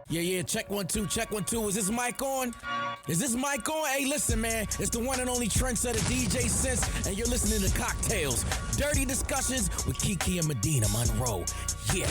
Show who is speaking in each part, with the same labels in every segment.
Speaker 1: Yeah, check 1 2, check 1 2. Is this mic on? Is this mic on? Hey, listen, man. It's the one and only trendsetter DJ Sense, and you're listening to CockTales. Dirty discussions with Kiki and Medinah Monroe. Yeah.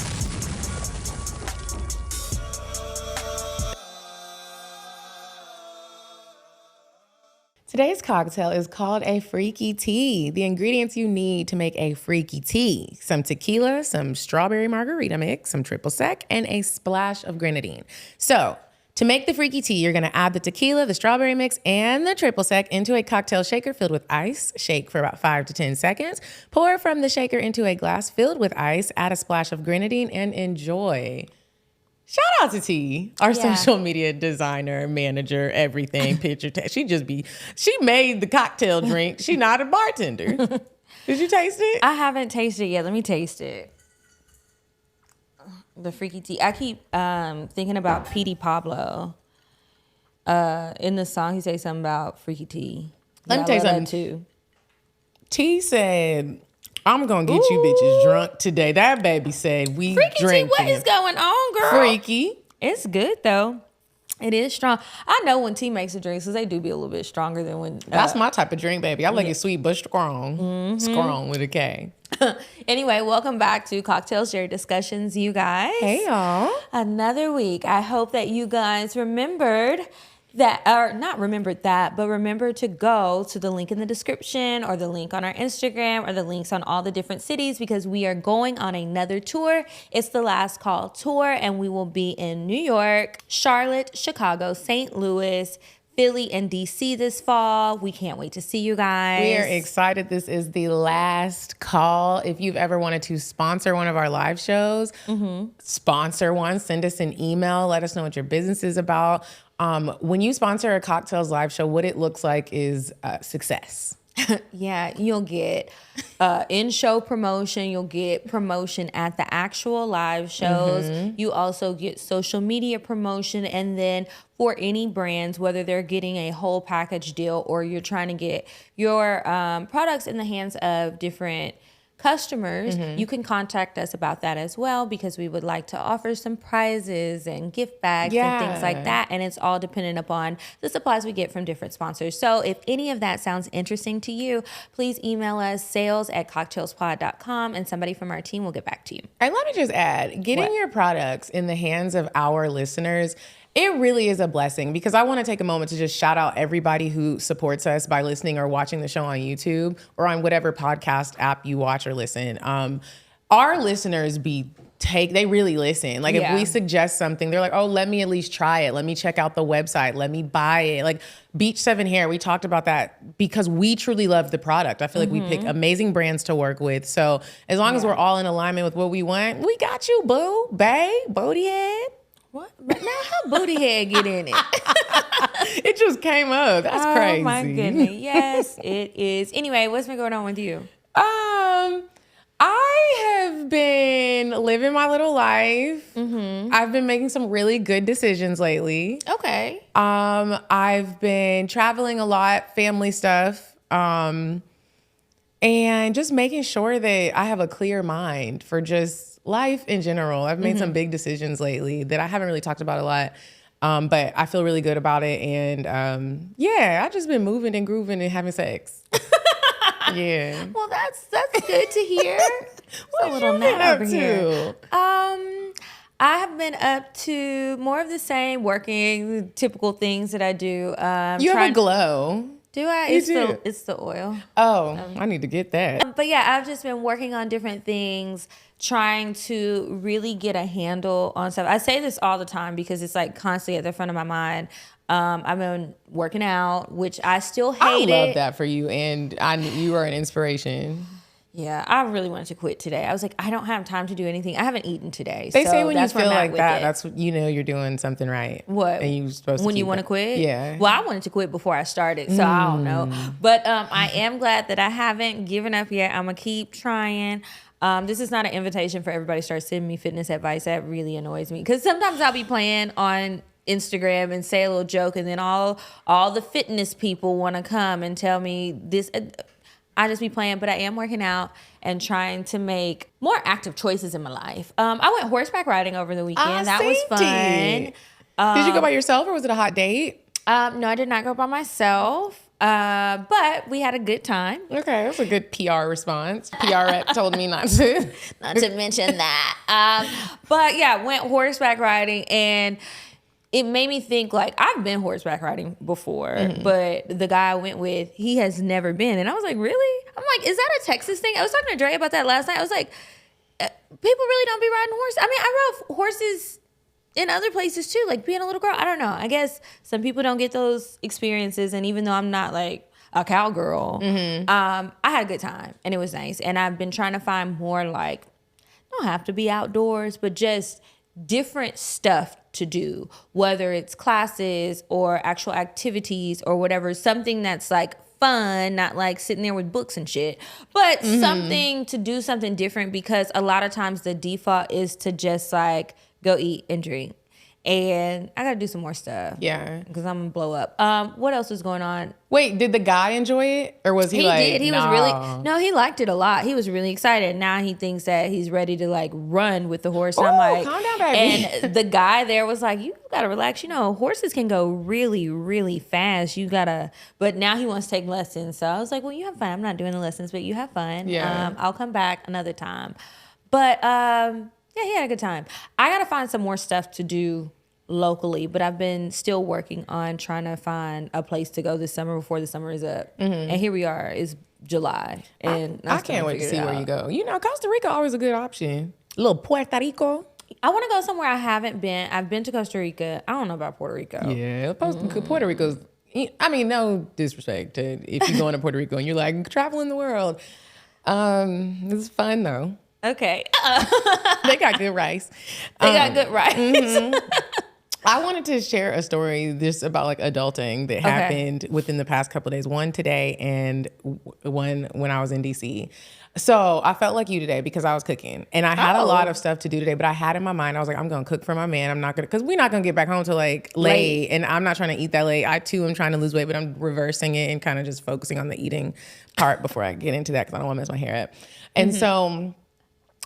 Speaker 2: Today's cocktail is called a freaky tea. The ingredients you need to make a freaky tea: some tequila, some strawberry margarita mix, some triple sec, and a splash of grenadine. So to make the freaky tea, you're gonna add the tequila, the strawberry mix, and the triple sec into a cocktail shaker filled with ice. Shake for about 5 to 10 seconds. Pour from the shaker into a glass filled with ice. Add a splash of grenadine and enjoy. Shout out to T, our social media designer, manager, everything, picture. She made the cocktail drink. She not a bartender. Did you taste it?
Speaker 3: I haven't tasted it yet. Let me taste it. The freaky tea. I keep thinking about P.D. Pablo. In the song, he says something about freaky tea.
Speaker 2: Let me tell you something
Speaker 3: too.
Speaker 2: T said, "I'm gonna get you bitches drunk today." That baby said, "We
Speaker 3: freaky
Speaker 2: drinking."
Speaker 3: Tea, what is going on, girl?
Speaker 2: Freaky.
Speaker 3: It's good though. It is strong. I know when T makes a drink, because they do be a little bit stronger than when.
Speaker 2: That's my type of drink, baby. I like it sweet but strong. Mm-hmm. Strong with a K.
Speaker 3: Anyway, welcome back to Cocktails Dirty Discussions, you guys.
Speaker 2: Hey, y'all.
Speaker 3: Another week. I hope that you guys remembered that, or not remembered that, but remember to go to the link in the description or the link on our Instagram or the links on all the different cities, because we are going on another tour. It's the Last Call tour, and we will be in New York, Charlotte, Chicago, St. Louis, Philly, and DC this fall. We can't wait to see you guys.
Speaker 2: We are excited. This is the last call. If you've ever wanted to sponsor one of our live shows, sponsor one, send us an email. Let us know what your business is about. When you sponsor a Cocktails live show, what it looks like is success.
Speaker 3: Yeah, you'll get in-show promotion. You'll get promotion at the actual live shows. You also get social media promotion. And then for any brands, whether they're getting a whole package deal or you're trying to get your products in the hands of different customers, you can contact us about that as well, because we would like to offer some prizes and gift bags and things like that. And it's all dependent upon the supplies we get from different sponsors. So if any of that sounds interesting to you, please email us sales@cocktailspod.com and somebody from our team will get back to you.
Speaker 2: And let me just add, getting your products in the hands of our listeners, it really is a blessing, because I want to take a moment to just shout out everybody who supports us by listening or watching the show on YouTube or on whatever podcast app you watch or listen. Our listeners they really listen. Like if we suggest something, they're like, "Oh, let me at least try it. Let me check out the website. Let me buy it." Like Beach 7 Hair, we talked about that because we truly love the product. I feel like we pick amazing brands to work with. So as long as we're all in alignment with what we want, we got you, boo, bae, booty head.
Speaker 3: What? But now how booty head get in it?
Speaker 2: It just came up. That's crazy.
Speaker 3: Oh my goodness. Yes, it is. Anyway, what's been going on with you?
Speaker 2: I have been living my little life. I've been making some really good decisions lately.
Speaker 3: Okay.
Speaker 2: I've been traveling a lot, family stuff, and just making sure that I have a clear mind for just life in general. I've made some big decisions lately that I haven't really talked about a lot, but I feel really good about it. And I've just been moving and grooving and having sex. Yeah.
Speaker 3: Well, that's good to hear.
Speaker 2: What have you been up to?
Speaker 3: I have been up to more of the same, working, typical things that I do.
Speaker 2: You have a glow.
Speaker 3: Do I? It's the oil.
Speaker 2: Oh, I need to get that.
Speaker 3: But yeah, I've just been working on different things, trying to really get a handle on stuff. I say this all the time because it's like constantly at the front of my mind. I've been working out, which I still hate.
Speaker 2: I love that for you, and you are an inspiration.
Speaker 3: Yeah, I really wanted to quit today. I was like, I don't have time to do anything. I haven't eaten today.
Speaker 2: They say when you feel like that, that's when you know you're doing something right.
Speaker 3: What?
Speaker 2: And you're supposed to
Speaker 3: when you want to quit?
Speaker 2: Yeah.
Speaker 3: Well, I wanted to quit before I started, so I don't know. But I am glad that I haven't given up yet. I'm going to keep trying. This is not an invitation for everybody to start sending me fitness advice. That really annoys me. Because sometimes I'll be playing on Instagram and say a little joke, and then all the fitness people want to come and tell me this. I just be playing, but I am working out and trying to make more active choices in my life. I went horseback riding over the weekend. That was fun.
Speaker 2: Did you go by yourself or was it a hot date?
Speaker 3: No, I did not go by myself. But we had a good time.
Speaker 2: Okay, that's a good PR response. PR rep told me not to.
Speaker 3: Not to mention that. But yeah, went horseback riding and it made me think, like, I've been horseback riding before, but the guy I went with, he has never been. And I was like, really? I'm like, is that a Texas thing? I was talking to Dre about that last night. I was like, people really don't be riding horses. I mean, I rode horses in other places too, like being a little girl. I don't know. I guess some people don't get those experiences. And even though I'm not like a cowgirl, I had a good time and it was nice. And I've been trying to find more, like, don't have to be outdoors, but just different stuff to do, whether it's classes or actual activities or whatever, something that's like fun, not like sitting there with books and shit, but something to do something different, because a lot of times the default is to just like go eat and drink. And I gotta do some more stuff.
Speaker 2: Yeah.
Speaker 3: Because I'm gonna blow up. What else is going on?
Speaker 2: Wait, did the guy enjoy it? Or was he like,
Speaker 3: did. He was really, no, he liked it a lot. He was really excited. Now he thinks that he's ready to like run with the horse. And I'm like,
Speaker 2: calm down, baby.
Speaker 3: And the guy there was like, you gotta relax. You know, horses can go really, really fast. You gotta, but now he wants to take lessons. So I was like, well, you have fun. I'm not doing the lessons, but you have fun.
Speaker 2: Yeah.
Speaker 3: I'll come back another time. But yeah, he had a good time. I gotta find some more stuff to do locally, but I've been still working on trying to find a place to go this summer before the summer is up. And here we are, it's July. And
Speaker 2: I can't wait to see where you go. You know, Costa Rica always a good option. A little Puerto Rico.
Speaker 3: I want to go somewhere I haven't been. I've been to Costa Rica. I don't know about Puerto Rico.
Speaker 2: Yeah, Puerto Rico's, I mean, no disrespect to if you're going to Puerto Rico and you're like, traveling the world. It's fun though.
Speaker 3: Okay.
Speaker 2: They got good rice.
Speaker 3: They got good rice.
Speaker 2: I wanted to share a story just about like adulting that happened within the past couple of days. One today and one when I was in DC. So I felt like you today because I was cooking and I had a lot of stuff to do today, but I had in my mind, I was like, I'm going to cook for my man. I'm not going to, because we're not going to get back home till like late and I'm not trying to eat that late. I too am trying to lose weight, but I'm reversing it and kind of just focusing on the eating part before I get into that because I don't want to mess my hair up. And so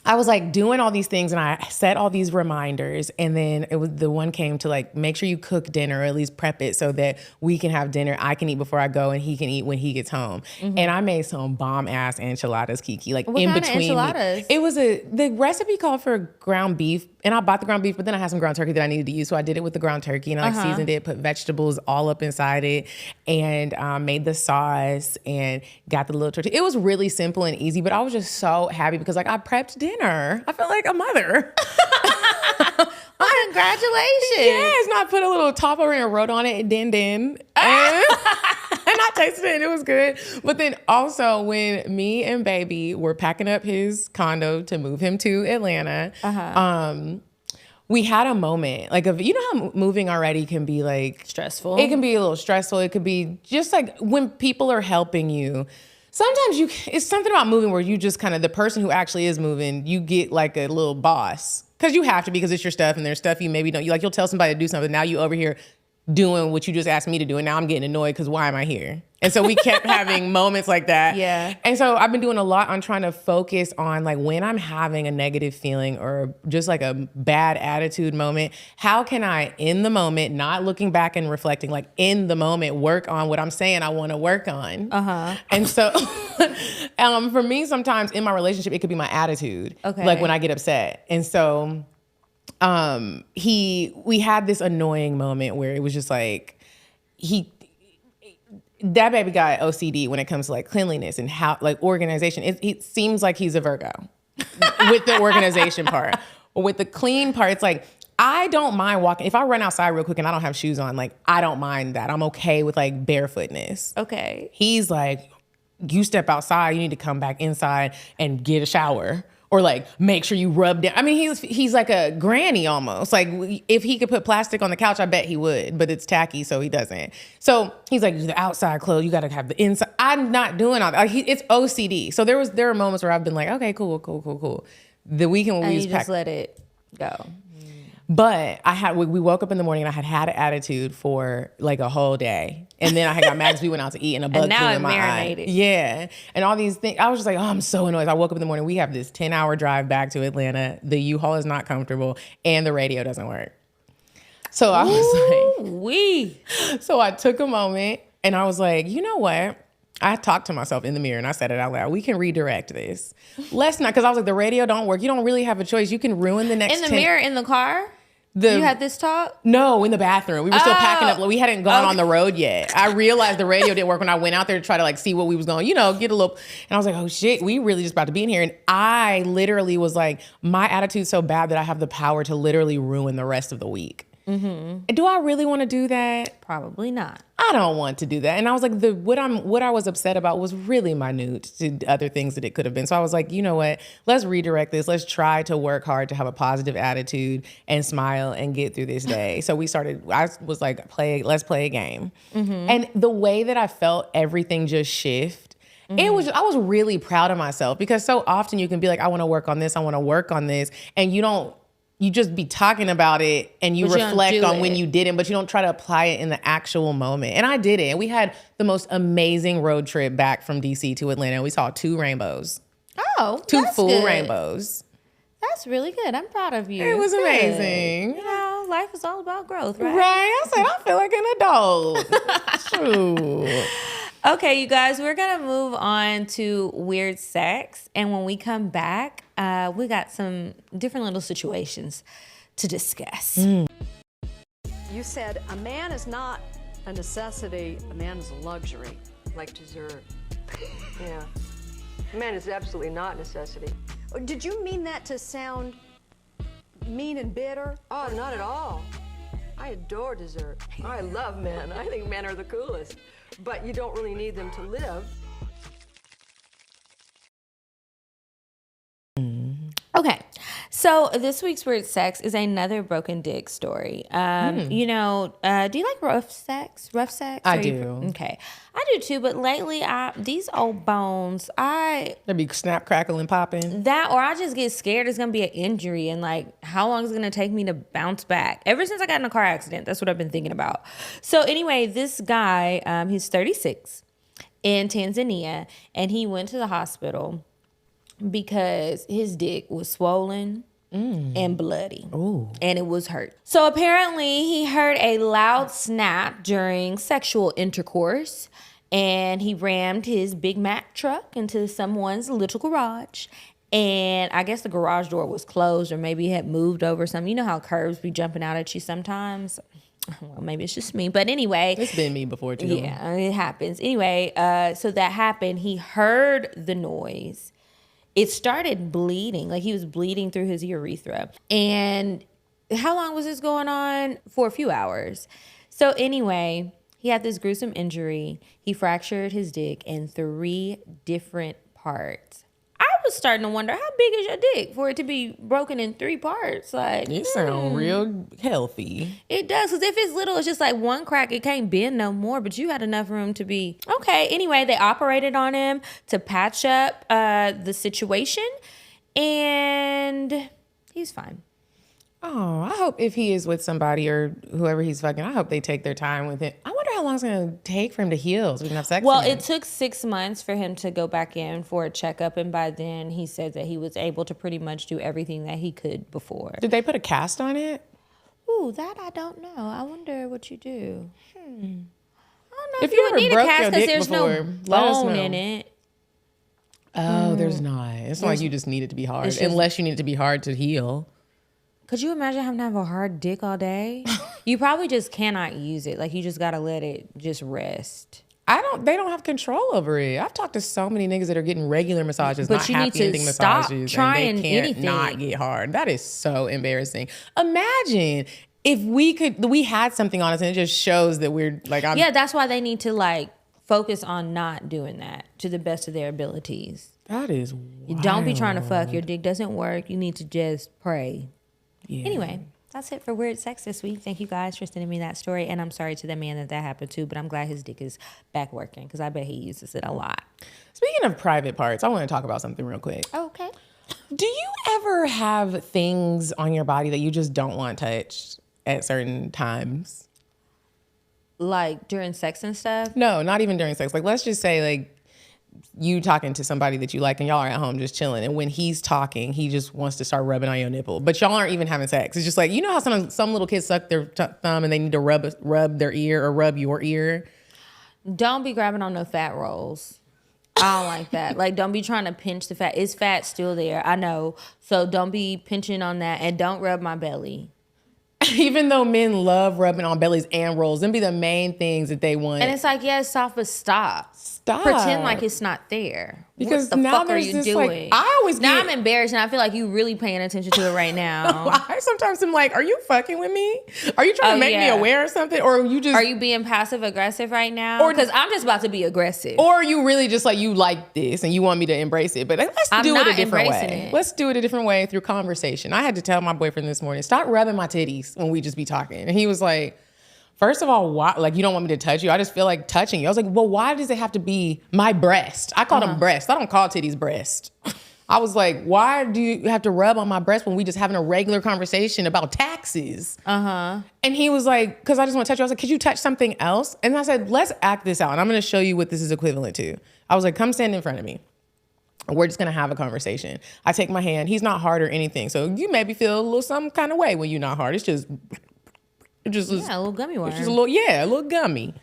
Speaker 2: I was like doing all these things and I set all these reminders, and then it was the one came to like, make sure you cook dinner or at least prep it so that we can have dinner. I can eat before I go and he can eat when he gets home. And I made some bomb ass enchiladas, Kiki, like
Speaker 3: What
Speaker 2: in
Speaker 3: kind of
Speaker 2: between.
Speaker 3: enchiladas?
Speaker 2: It was the recipe called for ground beef, and I bought the ground beef, but then I had some ground turkey that I needed to use. So I did it with the ground turkey and I like seasoned it, put vegetables all up inside it, and made the sauce and got the little tortilla. It was really simple and easy, but I was just so happy because like I prepped dinner. I felt like a mother.
Speaker 3: Well, congratulations.
Speaker 2: Yes, and I put a little topper and wrote on it, din. And I tasted it and it was good. But then also when me and baby were packing up his condo to move him to Atlanta, we had a moment like you know how moving already can be like
Speaker 3: Stressful.
Speaker 2: It can be a little stressful. It could be just like when people are helping you. Sometimes it's something about moving where you just kind of, the person who actually is moving, you get like a little boss. Because you have to, because it's your stuff and there's stuff you maybe don't, you'll tell somebody to do something. Now you over here doing what you just asked me to do. And now I'm getting annoyed because why am I here? And so we kept having moments like that.
Speaker 3: Yeah.
Speaker 2: And so I've been doing a lot on trying to focus on like when I'm having a negative feeling or just like a bad attitude moment, how can I, in the moment, not looking back and reflecting, like in the moment, work on what I'm saying I want to work on. And so for me, sometimes in my relationship, it could be my attitude.
Speaker 3: Okay.
Speaker 2: Like when I get upset. And so we had this annoying moment where it was just like, that baby got OCD when it comes to like cleanliness and how like organization. It seems like he's a Virgo with the organization part. Or with the clean part, it's like, I don't mind walking. If I run outside real quick and I don't have shoes on, like I don't mind that. I'm okay with like barefootness.
Speaker 3: Okay.
Speaker 2: He's like, you step outside, you need to come back inside and get a shower. Or like make sure you rub down. I mean, he's like a granny almost. Like if he could put plastic on the couch, I bet he would, but it's tacky, so he doesn't. So he's like, the outside clothes, you got to have the inside. I'm not doing all that. Like it's OCD. So there are moments where I've been like, okay, cool. The weekend when
Speaker 3: And
Speaker 2: we
Speaker 3: you
Speaker 2: just
Speaker 3: just let it go.
Speaker 2: But we woke up in the morning and I had an attitude for like a whole day. And then I had got mad because we went out to eat and a bug flew in my eye. Yeah. And all these things. I was just like, oh, I'm so annoyed. I woke up in the morning. We have this 10-hour drive back to Atlanta. The U-Haul is not comfortable and the radio doesn't work. So I was like, so I took a moment and I was like, you know what? I talked to myself in the mirror and I said it out loud. We can redirect this. Let's not, because I was like, the radio don't work. You don't really have a choice. You can ruin the next
Speaker 3: In the mirror in the car? You had this talk?
Speaker 2: No, in the bathroom. We were still packing up. We hadn't gone on the road yet. I realized the radio didn't work when I went out there to try to like see what we was going, get a little. And I was like, oh shit, we really just about to be in here. And I literally was like, my attitude's so bad that I have the power to literally ruin the rest of the week. Mm-hmm. Do I really want to do that?
Speaker 3: Probably not.
Speaker 2: I don't want to do that. And I was like, what I was upset about was really minute to other things that it could have been. So I was like, you know what? Let's redirect this. Let's try to work hard to have a positive attitude and smile and get through this day. So I was like, let's play a game. Mm-hmm. And the way that I felt everything just shift, I was really proud of myself because so often you can be like, I want to work on this. I want to work on this. And you just be talking about it and you reflect on when you didn't, but you don't try to apply it in the actual moment. And I did it. And we had the most amazing road trip back from DC to Atlanta. We saw 2 rainbows.
Speaker 3: Oh,
Speaker 2: two full rainbows.
Speaker 3: That's really good. I'm proud of you.
Speaker 2: It was amazing.
Speaker 3: Life is all about growth, right?
Speaker 2: Right. I said, I feel like an adult. True.
Speaker 3: Okay, you guys, we're going to move on to weird sex. And when we come back, we got some different little situations to discuss.
Speaker 4: You said a man is not a necessity, a man is a luxury.
Speaker 5: Like dessert. Yeah. A man is absolutely not a necessity.
Speaker 4: Did you mean that to sound mean and bitter?
Speaker 5: Oh, not at all. I adore dessert. I love men. I think men are the coolest. But you don't really need them to live.
Speaker 3: Okay, so this week's weird sex is another broken dick story. Do you like rough sex?
Speaker 2: I do.
Speaker 3: Okay, I do too. But lately, these old bones,
Speaker 2: they be snap, crackle, and popping.
Speaker 3: That, or I just get scared it's gonna be an injury, and like how long is it gonna take me to bounce back? Ever since I got in a car accident, that's what I've been thinking about. So anyway, this guy, he's 36 in Tanzania, and he went to the hospital because his dick was swollen and bloody. Ooh. And it was hurt. So apparently he heard a loud snap during sexual intercourse, and he rammed his Big Mac truck into someone's little garage. And I guess the garage door was closed, or maybe it had moved over something. You know how curves be jumping out at you sometimes? Well, maybe it's just me. But anyway.
Speaker 2: It's been me before too.
Speaker 3: Yeah, it happens. Anyway, so that happened. He heard the noise. It started bleeding, like he was bleeding through his urethra. And how long was this going on? For a few hours. So anyway, he had this gruesome injury. He fractured his dick in 3 different parts. I was starting to wonder, how big is your dick for it to be broken in 3 parts? Like,
Speaker 2: you sound real healthy.
Speaker 3: It does, because if it's little, it's just like one crack, it can't bend no more, but you had enough room to be okay. Anyway, they operated on him to patch up the situation, and he's fine.
Speaker 2: Oh, I hope if he is with somebody or whoever he's fucking, I hope they take their time with it. I wonder how long it's going to take for him to heal so we can have sex
Speaker 3: Well,
Speaker 2: again.
Speaker 3: it took 6 months for him to go back in for a checkup, and by then he said that he was able to pretty much do everything that he could before.
Speaker 2: Did they put a cast on it?
Speaker 3: Ooh, that I don't know. I wonder what you do. I don't know
Speaker 2: If
Speaker 3: if you
Speaker 2: you
Speaker 3: would
Speaker 2: ever
Speaker 3: need a
Speaker 2: broke
Speaker 3: cast
Speaker 2: your
Speaker 3: because
Speaker 2: dick
Speaker 3: there's
Speaker 2: before,
Speaker 3: no
Speaker 2: let us
Speaker 3: bone
Speaker 2: know.
Speaker 3: in it.
Speaker 2: Oh, there's not. It's not like you just need it to be hard.
Speaker 3: It's just-
Speaker 2: Unless you need it to be hard to heal.
Speaker 3: Could you imagine having to have a hard dick all day? You probably just cannot use it. Like, you just got to let it just rest.
Speaker 2: They don't have control over it. I've talked to so many niggas that are getting regular massages,
Speaker 3: But
Speaker 2: not
Speaker 3: you
Speaker 2: happy
Speaker 3: need to
Speaker 2: ending
Speaker 3: stop
Speaker 2: massages,
Speaker 3: trying
Speaker 2: and they can't
Speaker 3: anything.
Speaker 2: not get hard. That is so embarrassing. Imagine if we had something on us and it just shows that we're like,
Speaker 3: Yeah, that's why they need to like focus on not doing that to the best of their abilities.
Speaker 2: That is wild.
Speaker 3: Don't be trying to fuck. Your dick doesn't work. You need to just pray.
Speaker 2: Yeah.
Speaker 3: Anyway, that's it for Weird Sex this week. Thank you guys for sending me that story. And I'm sorry to the man that happened to, but I'm glad his dick is back working because I bet he uses it a lot.
Speaker 2: Speaking of private parts, I want to talk about something real quick.
Speaker 3: Oh, okay.
Speaker 2: Do you ever have things on your body that you just don't want touched at certain times?
Speaker 3: Like during sex and stuff?
Speaker 2: No, not even during sex. Like, let's just say, like, you talking to somebody that you like and y'all are at home just chilling. And when he's talking, he just wants to start rubbing on your nipple. But y'all aren't even having sex. It's just like, you know how some little kids suck their thumb and they need to rub their ear or rub your ear?
Speaker 3: Don't be grabbing on no fat rolls. I don't like that. Like, don't be trying to pinch the fat. Is fat still there? I know. So don't be pinching on that, and don't rub my belly.
Speaker 2: Even though men love rubbing on bellies and rolls, them be the main things that they want.
Speaker 3: And it's like, yeah, it's soft, but stop. Pretend like it's not there.
Speaker 2: Because
Speaker 3: what the
Speaker 2: now
Speaker 3: fuck are you doing?
Speaker 2: Like, I always
Speaker 3: now I'm embarrassed, and I feel like you really paying attention to it right now.
Speaker 2: I sometimes am like, are you fucking with me? Are you trying to make me aware of something? Or are
Speaker 3: you being passive aggressive right now? Or because I'm just about to be aggressive.
Speaker 2: Or are you really just like, you like this and you want me to embrace it? But let's do it a different way. Let's do it a different way through conversation. I had to tell my boyfriend this morning, stop rubbing my titties when we just be talking. And he was like, first of all, why? Like, you don't want me to touch you? I just feel like touching you. I was like, well, why does it have to be my breast? I call them breast. I don't call titties breast. I was like, why do you have to rub on my breast when we just having a regular conversation about taxes? And he was like, because I just want to touch you. I was like, could you touch something else? And I said, let's act this out. And I'm going to show you what this is equivalent to. I was like, come stand in front of me. We're just going to have a conversation. I take my hand. He's not hard or anything. So you maybe feel a little some kind of way when you're not hard. It's just... a
Speaker 3: little gummy worm.
Speaker 2: It's just a little gummy.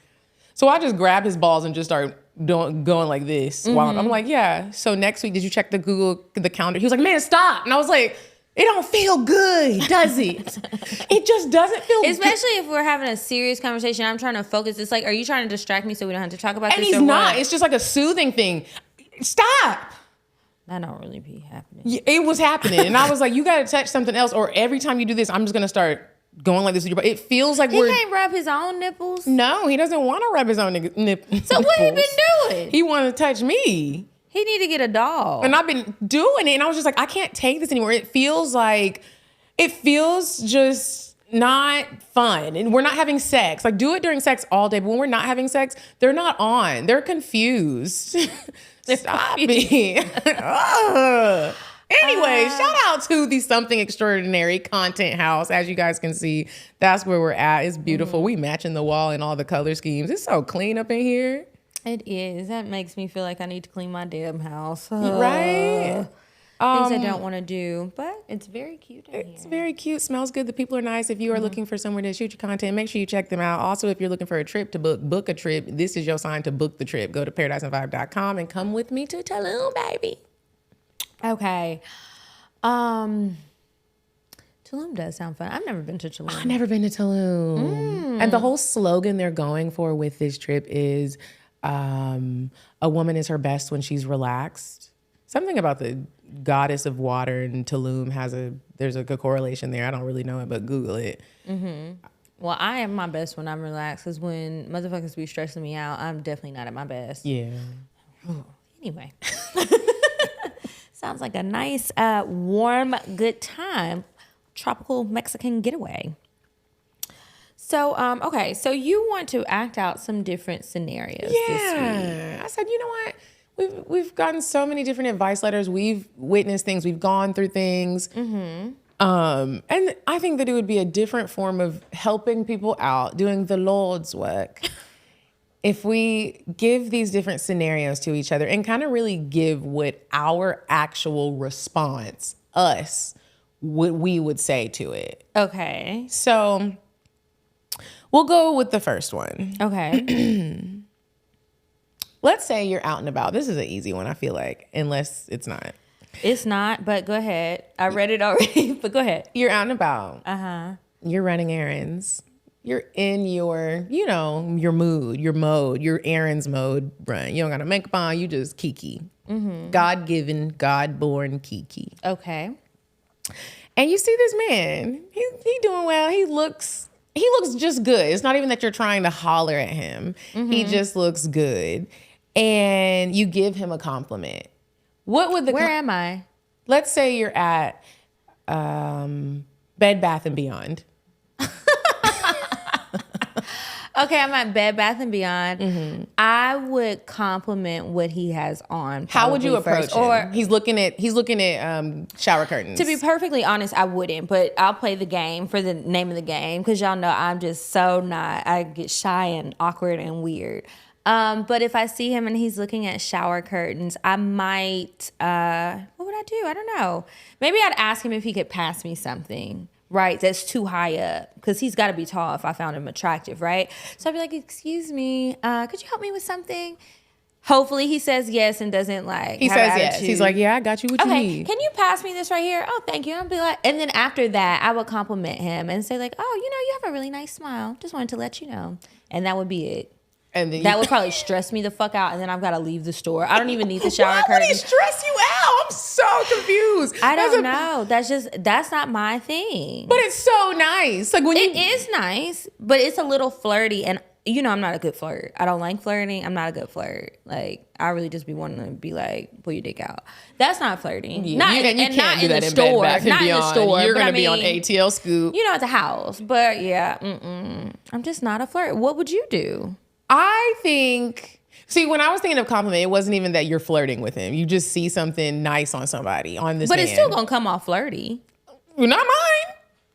Speaker 2: So I just grabbed his balls and just started going like this. While I'm like, yeah. So next week, did you check the calendar? He was like, man, stop. And I was like, it don't feel good, does it? It just doesn't feel good.
Speaker 3: Especially if we're having a serious conversation. I'm trying to focus. It's like, are you trying to distract me so we don't have to talk about this?
Speaker 2: And he's not. What? It's just like a soothing thing. Stop.
Speaker 3: That don't really be happening.
Speaker 2: It was happening. And I was like, you got to touch something else. Or every time you do this, I'm just going to start going like this with your body. It feels like
Speaker 3: he can't rub his own nipples.
Speaker 2: No, he doesn't want to rub his own nipples.
Speaker 3: So what he been doing?
Speaker 2: He wanted to touch me.
Speaker 3: He need to get a doll.
Speaker 2: And I've been doing it, and I was just like, I can't take this anymore. It feels just not fun, and we're not having sex. Like, do it during sex all day, but when we're not having sex, they're not on. They're confused. Stop it. Anyway, shout out to the Something Extraordinary Content House. As you guys can see, that's where we're at. It's beautiful. We matching the wall and all the color schemes. It's so clean up in here.
Speaker 3: It is. That makes me feel like I need to clean my damn house.
Speaker 2: Right?
Speaker 3: Things I don't want to do, but it's very cute in here.
Speaker 2: It's very cute. Smells good. The people are nice. If you are looking for somewhere to shoot your content, make sure you check them out. Also, if you're looking for a trip to book a trip, this is your sign to book the trip. Go to paradiseandvibe.com and come with me to Tulum, baby.
Speaker 3: Okay. Tulum does sound fun. I've never been to Tulum.
Speaker 2: I've never been to Tulum. And the whole slogan they're going for with this trip is a woman is her best when she's relaxed. Something about the goddess of water in Tulum there's a correlation there. I don't really know it, but Google it.
Speaker 3: Well, I am my best when I'm relaxed, because when motherfuckers be stressing me out, I'm definitely not at my best.
Speaker 2: Yeah.
Speaker 3: Anyway. Sounds like a nice, warm, good time. Tropical Mexican getaway. So, okay. So you want to act out some different scenarios this week.
Speaker 2: I said, you know what? We've gotten so many different advice letters. We've witnessed things. We've gone through things. And I think that it would be a different form of helping people out, doing the Lord's work, if we give these different scenarios to each other and kind of really give what our actual response, what we would say to it.
Speaker 3: Okay.
Speaker 2: So we'll go with the first one.
Speaker 3: Okay.
Speaker 2: Let's say you're out and about. This is an easy one, I feel like, unless it's not.
Speaker 3: It's not, but go ahead. I read it already, but go ahead.
Speaker 2: You're out and about. You're running errands. You're in your, your mood, your mode, your errands mode run. You don't got no makeup on. You just Kiki. God-given, God-born Kiki.
Speaker 3: Okay.
Speaker 2: And you see this man. He doing well. He looks just good. It's not even that you're trying to holler at him. He just looks good. And you give him a compliment. What would
Speaker 3: Where am I?
Speaker 2: Let's say you're at Bed Bath & Beyond.
Speaker 3: Okay, I'm at Bed Bath & Beyond. I would compliment what he has on.
Speaker 2: How would you approach
Speaker 3: first.
Speaker 2: him?
Speaker 3: Or
Speaker 2: he's looking at shower curtains.
Speaker 3: to be perfectly honest, I wouldn't, but I'll play the game for the name of the game because y'all know I'm just so not. I get shy and awkward and weird. But if I see him and he's looking at shower curtains, I might. What would I do? I don't know. Maybe I'd ask him if he could pass me something. Right, that's too high up because he's got to be tall if I found him attractive, right? So I'd be like, excuse me, could you help me with something? Hopefully he says yes and doesn't like
Speaker 2: He
Speaker 3: have
Speaker 2: says
Speaker 3: attitude.
Speaker 2: yes. He's like, yeah, I got you what you
Speaker 3: Okay,
Speaker 2: need.
Speaker 3: can you pass me this right here? Oh, thank you. I'll be like, and then after that, I would compliment him and say like, oh, you have a really nice smile. Just wanted to let you know, and that would be it.
Speaker 2: And then
Speaker 3: That would probably stress me the fuck out, and then I've got to leave the store. I don't even need the shower
Speaker 2: Why would he
Speaker 3: curtain.
Speaker 2: stress you out? I'm so confused.
Speaker 3: I don't know. That's not my thing.
Speaker 2: But it's so nice. Like when
Speaker 3: It is nice, but it's a little flirty, and I'm not a good flirt. I don't like flirting. I'm not a good flirt. Like I really just be wanting to be like, pull your dick out. That's not flirting.
Speaker 2: Yeah,
Speaker 3: Not
Speaker 2: you
Speaker 3: and
Speaker 2: can't
Speaker 3: not
Speaker 2: do
Speaker 3: in
Speaker 2: that
Speaker 3: the
Speaker 2: in Bed
Speaker 3: store.
Speaker 2: Bath &
Speaker 3: Not in the
Speaker 2: Beyond.
Speaker 3: store.
Speaker 2: You're
Speaker 3: but
Speaker 2: gonna
Speaker 3: I
Speaker 2: be on
Speaker 3: mean,
Speaker 2: ATL Scoop.
Speaker 3: at the house. But yeah, I'm just not a flirt. What would you do?
Speaker 2: I think. See, when I was thinking of compliment, it wasn't even that you're flirting with him. You just see something nice on somebody, on this
Speaker 3: But
Speaker 2: man.
Speaker 3: it's still gonna come off flirty.
Speaker 2: Not mine.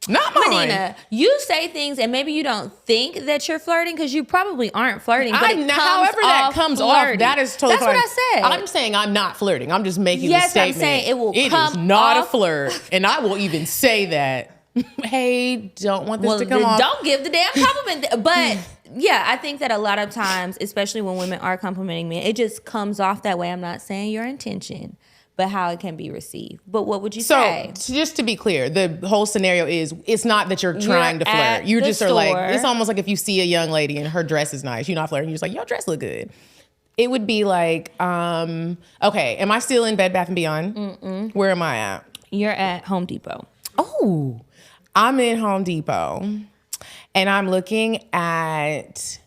Speaker 2: Not mine.
Speaker 3: Medinah, you say things and maybe you don't think that you're flirting because you probably aren't flirting. But
Speaker 2: However that comes off, that is totally
Speaker 3: That's
Speaker 2: fine.
Speaker 3: what I said.
Speaker 2: I'm saying I'm not flirting. I'm just making the
Speaker 3: Yes, I'm
Speaker 2: statement.
Speaker 3: saying it will
Speaker 2: It
Speaker 3: come
Speaker 2: is not
Speaker 3: off-
Speaker 2: a flirt. And I will even say that. Hey, don't want this
Speaker 3: Well,
Speaker 2: to come
Speaker 3: then
Speaker 2: off.
Speaker 3: don't give the damn compliment. But yeah, I think that a lot of times, especially when women are complimenting me, it just comes off that way. I'm not saying your intention, but how it can be received. But what would you say?
Speaker 2: So just to be clear, the whole scenario is it's not that you're trying to
Speaker 3: at
Speaker 2: flirt. You
Speaker 3: the
Speaker 2: just are like,
Speaker 3: store.
Speaker 2: it's almost like if you see a young lady and her dress is nice, you're not flirting. You're just like, your dress look good. It would be like, okay, am I still in Bed Bath & Beyond? Mm-mm. Where am I at?
Speaker 3: You're at Home Depot.
Speaker 2: Oh, I'm in Home Depot and I'm looking at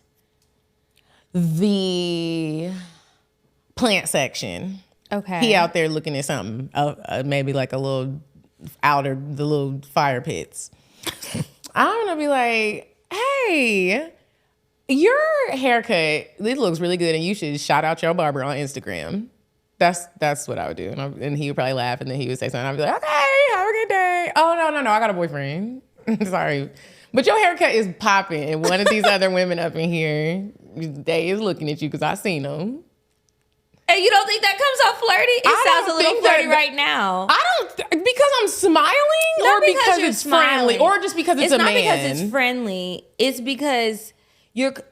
Speaker 2: the plant section.
Speaker 3: Okay.
Speaker 2: He out there looking at something, maybe like a little the little fire pits. I'm gonna be like, hey, your haircut, it looks really good and you should shout out your barber on Instagram. That's what I would do. And he would probably laugh and then he would say something. I'd be like, okay, have a good day. Oh, no, I got a boyfriend. Sorry. But your haircut is popping. And one of these other women up in here, they is looking at you because I seen them.
Speaker 3: And you don't think that comes off flirty? It sounds a little flirty right now.
Speaker 2: Because I'm smiling
Speaker 3: Not
Speaker 2: or because
Speaker 3: you're
Speaker 2: it's friendly or just because it's a man?
Speaker 3: It's not because it's friendly. It's because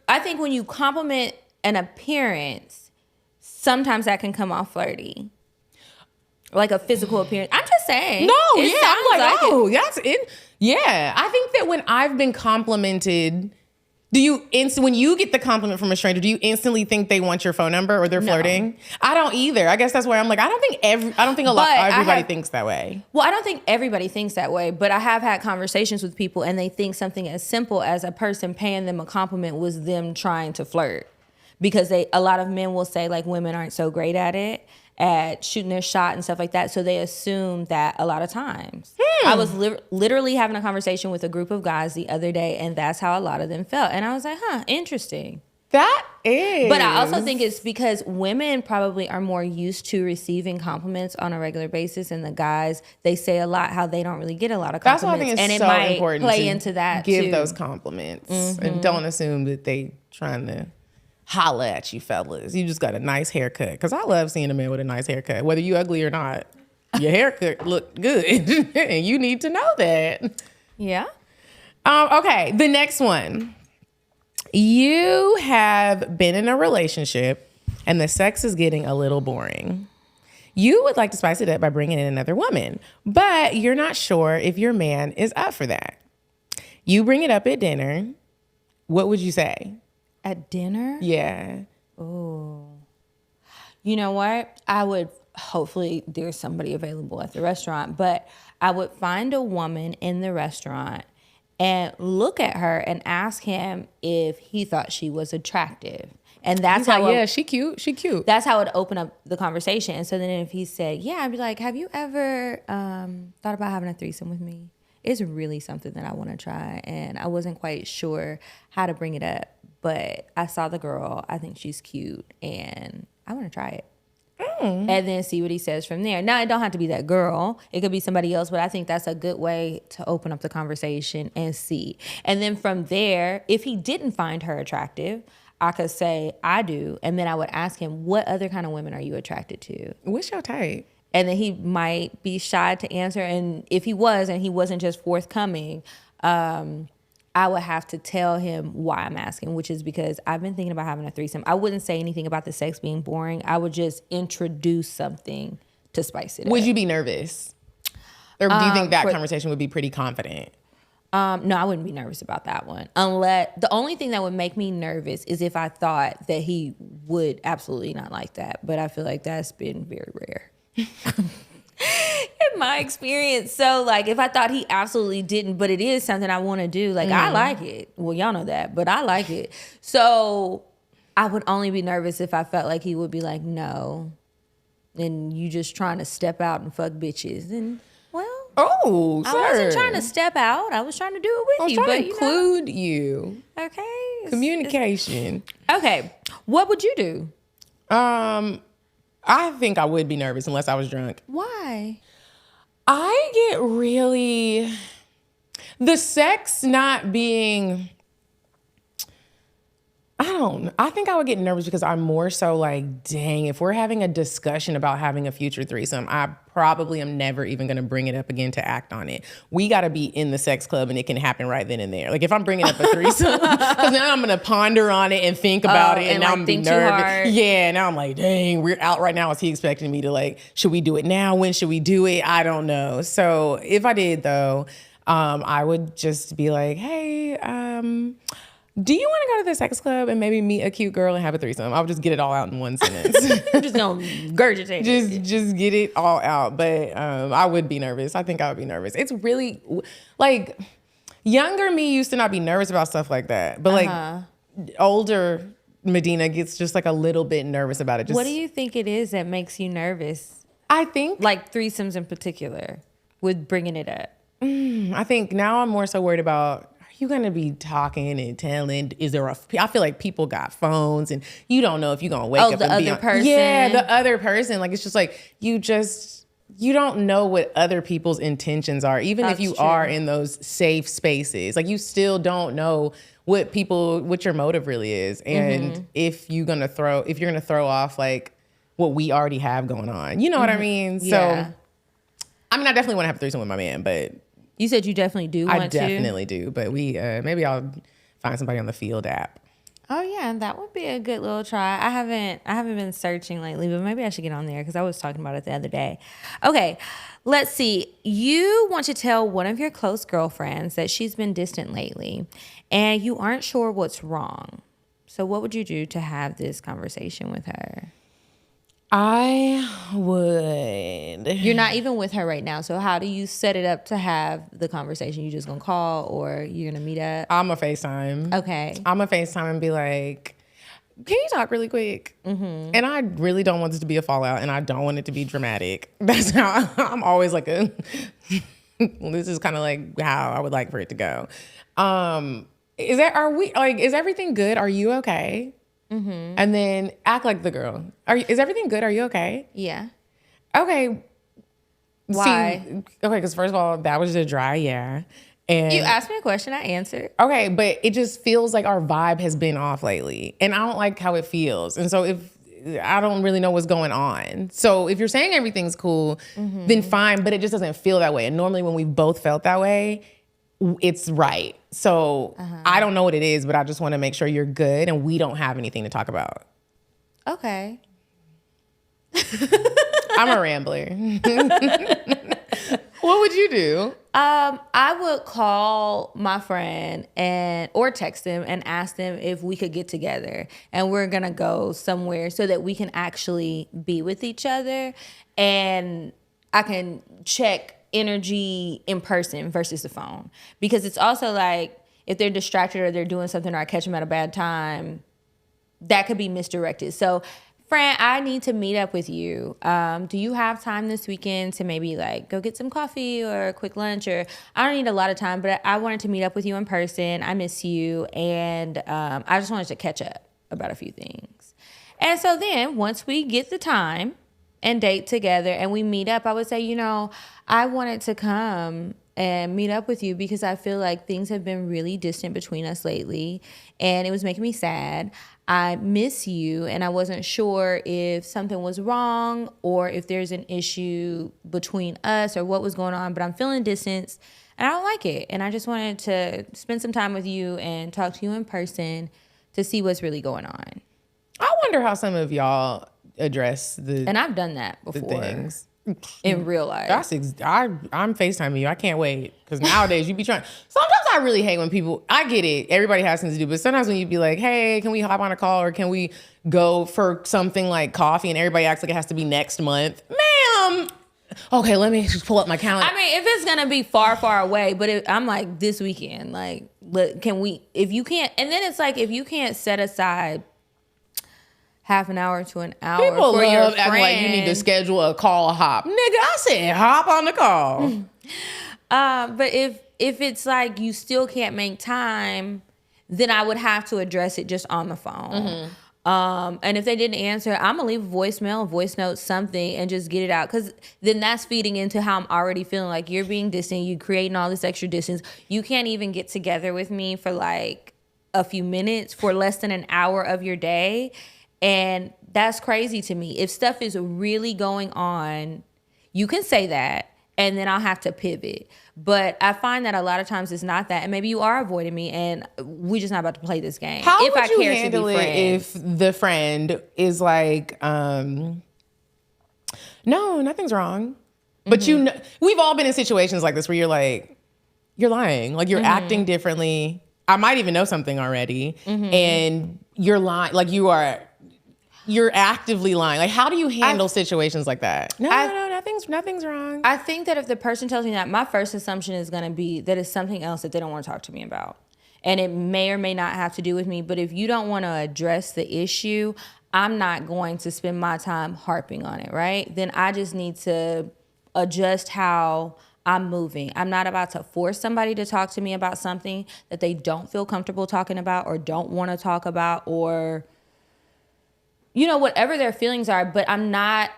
Speaker 3: I think when you compliment an appearance, sometimes that can come off flirty. Like a physical appearance. I'm just saying.
Speaker 2: No,
Speaker 3: it
Speaker 2: yeah. I'm like,
Speaker 3: sounds
Speaker 2: oh, that's it. Yeah. I think that when I've been complimented, when you get the compliment from a stranger, do you instantly think they want your phone number or they're flirting? I don't either. I guess that's why I'm like, I don't think everybody thinks that way.
Speaker 3: Well, I don't think everybody thinks that way, but I have had conversations with people and they think something as simple as a person paying them a compliment was them trying to flirt. Because a lot of men will say like women aren't so great at shooting their shot and stuff like that. So they assume that a lot of times. I was literally having a conversation with a group of guys the other day and that's how a lot of them felt. And I was like, interesting.
Speaker 2: That is.
Speaker 3: But I also think it's because women probably are more used to receiving compliments on a regular basis, and the guys, they say a lot how they don't really get a lot of compliments.
Speaker 2: That's why I think it's
Speaker 3: and it
Speaker 2: so
Speaker 3: might
Speaker 2: important
Speaker 3: play
Speaker 2: to
Speaker 3: into that
Speaker 2: give
Speaker 3: too.
Speaker 2: those compliments and don't assume that they trying to holla at you fellas. You just got a nice haircut. Because I love seeing a man with a nice haircut. Whether you ugly or not, your haircut look good. And you need to know that.
Speaker 3: Yeah.
Speaker 2: Okay, the next one. You have been in a relationship and the sex is getting a little boring. You would like to spice it up by bringing in another woman, but you're not sure if your man is up for that. You bring it up at dinner. What would you say?
Speaker 3: At dinner?
Speaker 2: Yeah.
Speaker 3: Oh. You know what? I would, hopefully there's somebody available at the restaurant, but I would find a woman in the restaurant and look at her and ask him if he thought she was attractive. And that's how
Speaker 2: yeah, she cute. She cute.
Speaker 3: That's how it would open up the conversation. And so then if he said, yeah, I'd be like, have you ever thought about having a threesome with me? It's really something that I want to try. And I wasn't quite sure how to bring it up. but I saw the girl. I think she's cute, and I want to try it. And then see what he says from there. Now, it don't have to be that girl. It could be somebody else, but I think that's a good way to open up the conversation and see. And then from there, if he didn't find her attractive, I could say, I do. And then I would ask him, what other kind of women are you attracted to?
Speaker 2: What's your type?
Speaker 3: And then he might be shy to answer. And if he was, and he wasn't just forthcoming, I would have to tell him why I'm asking, which is because I've been thinking about having a threesome. I wouldn't say anything about the sex being boring. I would just introduce something to spice it up.
Speaker 2: Would you be nervous? Or do you think that conversation would be pretty confident?
Speaker 3: No, I wouldn't be nervous about that one. Unless the only thing that would make me nervous is if I thought that he would absolutely not like that. But I feel like that's been very rare. In my experience. So like if I thought he absolutely didn't, but it is something I want to do, like I like it. Well, y'all know that, but I like it. So I would only be nervous if I felt like he would be like, no. And you just trying to step out and fuck bitches. And well,
Speaker 2: oh,
Speaker 3: I wasn't trying to step out. I was trying to do it with you.
Speaker 2: I was trying to
Speaker 3: you
Speaker 2: include you.
Speaker 3: Okay.
Speaker 2: Communication.
Speaker 3: Okay. What would you do?
Speaker 2: I think I would be nervous unless I was drunk.
Speaker 3: Why?
Speaker 2: I get really... The sex not being... I think I would get nervous because I'm more so like, dang, if we're having a discussion about having a future threesome, I probably am never even going to bring it up again to act on it. We got to be in the sex club and it can happen right then and there. Like if I'm bringing up a threesome, because now I'm going to ponder on it and think about it, and now
Speaker 3: like
Speaker 2: I'm
Speaker 3: think
Speaker 2: nervous.
Speaker 3: too hard.
Speaker 2: Yeah, now I'm like, dang, we're out right now. Is he expecting me to like, should we do it now? When should we do it? I don't know. So if I did though, I would just be like, hey, do you want to go to the sex club and maybe meet a cute girl and have a threesome? I'll just get it all out in one sentence.
Speaker 3: I'm just gonna regurgitate it.
Speaker 2: Just get it all out. But I would be nervous. I think I would be nervous. It's really like younger me used to not be nervous about stuff like that. But like older Medina gets just like a little bit nervous about it.
Speaker 3: What do you think it is that makes you nervous?
Speaker 2: I think
Speaker 3: Like threesomes in particular with bringing it up.
Speaker 2: I think now I'm more so worried about, you're going to be talking and telling, I feel like people got phones and you don't know if you're going to wake up
Speaker 3: the
Speaker 2: and be
Speaker 3: other person.
Speaker 2: Yeah, the other person. Like, it's just like, you don't know what other people's intentions are. Even if you are in those safe spaces, like you still don't know what your motive really is. And if you're going to throw off like what we already have going on, you know what I mean?
Speaker 3: Yeah.
Speaker 2: So, I mean, I definitely want to have a threesome with my man, but
Speaker 3: You said you definitely do want to?
Speaker 2: I definitely do, but maybe I'll find somebody on the Field app.
Speaker 3: Oh yeah, that would be a good little try. I haven't been searching lately, but maybe I should get on there because I was talking about it the other day. Okay, let's see. You want to tell one of your close girlfriends that she's been distant lately, and you aren't sure what's wrong. So what would you do to have this conversation with her?
Speaker 2: I would.
Speaker 3: You're not even with her right now, so how do you set it up to have the conversation? You just gonna call or you're gonna meet up?
Speaker 2: I'm a FaceTime.
Speaker 3: Okay.
Speaker 2: I'm a FaceTime and be like, can you talk really quick? Mm-hmm. And I really don't want this to be a fallout, and I don't want it to be dramatic. That's how I'm always like this is kind of like how I would like for it to go. Is everything good? Are you okay? Mm-hmm. And then act like the girl. Is everything good? Are you okay?
Speaker 3: Yeah.
Speaker 2: Okay.
Speaker 3: Why?
Speaker 2: Okay, because first of all, that was just dry, yeah. And
Speaker 3: You asked me a question, I answered.
Speaker 2: okay, but it just feels like our vibe has been off lately, and I don't like how it feels. And so I don't really know what's going on. So if you're saying everything's cool, then fine, but it just doesn't feel that way. And normally when we both felt that way, it's right. So I don't know what it is, but I just want to make sure you're good and we don't have anything to talk about.
Speaker 3: Okay.
Speaker 2: I'm a rambler. What would you do?
Speaker 3: I would call my friend or text them and ask them if we could get together and we're gonna go somewhere so that we can actually be with each other and I can check energy in person versus the phone. Because it's also like if they're distracted or they're doing something or I catch them at a bad time, that could be misdirected. So friend, I need to meet up with you. Do you have time this weekend to maybe like go get some coffee or a quick lunch? Or I don't need a lot of time, but I wanted to meet up with you in person. I miss you. And I just wanted to catch up about a few things. And so then once we get the time and date together and we meet up, I would say, you know, I wanted to come and meet up with you because I feel like things have been really distant between us lately and it was making me sad. I miss you and I wasn't sure if something was wrong or if there's an issue between us or what was going on, but I'm feeling distance and I don't like it. And I just wanted to spend some time with you and talk to you in person to see what's really going on.
Speaker 2: I wonder how some of y'all address the
Speaker 3: And I've done that before.
Speaker 2: things.
Speaker 3: In real life.
Speaker 2: I'm FaceTiming you. I can't wait. Because nowadays you be trying. Sometimes I really hate when people, I get it. Everybody has things to do. But sometimes when you be like, hey, can we hop on a call or can we go for something like coffee? And everybody acts like it has to be next month. Ma'am. Okay, let me just pull up my calendar.
Speaker 3: I mean, if it's going to be far, far away, but I'm like this weekend, like, can we, if you can't, and then it's like, if you can't set aside half an hour to an hour
Speaker 2: People
Speaker 3: for your
Speaker 2: love
Speaker 3: friend.
Speaker 2: acting like you need to schedule a call hop. Nigga, I said hop on the call.
Speaker 3: But if it's like you still can't make time, then I would have to address it just on the phone. And if they didn't answer, I'm gonna leave a voicemail, a voice note, something, and just get it out. Because then that's feeding into how I'm already feeling. Like you're being distant, you creating all this extra distance. You can't even get together with me for like a few minutes for less than an hour of your day. And that's crazy to me. If stuff is really going on, you can say that, and then I'll have to pivot. But I find that a lot of times it's not that, and maybe you are avoiding me, and we're just not about to play this game.
Speaker 2: How
Speaker 3: if
Speaker 2: would
Speaker 3: I
Speaker 2: you
Speaker 3: care
Speaker 2: handle
Speaker 3: to be
Speaker 2: it
Speaker 3: friends.
Speaker 2: if the friend is like, no, nothing's wrong, but you know, we've all been in situations like this where you're like, you're lying, like you're acting differently. I might even know something already, and you're lying, like you're actively lying. Like, how do you handle situations like that? No, nothing's wrong.
Speaker 3: I think that if the person tells me that, my first assumption is going to be that it's something else that they don't want to talk to me about. And it may or may not have to do with me. But if you don't want to address the issue, I'm not going to spend my time harping on it, right? Then I just need to adjust how I'm moving. I'm not about to force somebody to talk to me about something that they don't feel comfortable talking about or don't want to talk about, or you know, whatever their feelings are. But I'm not,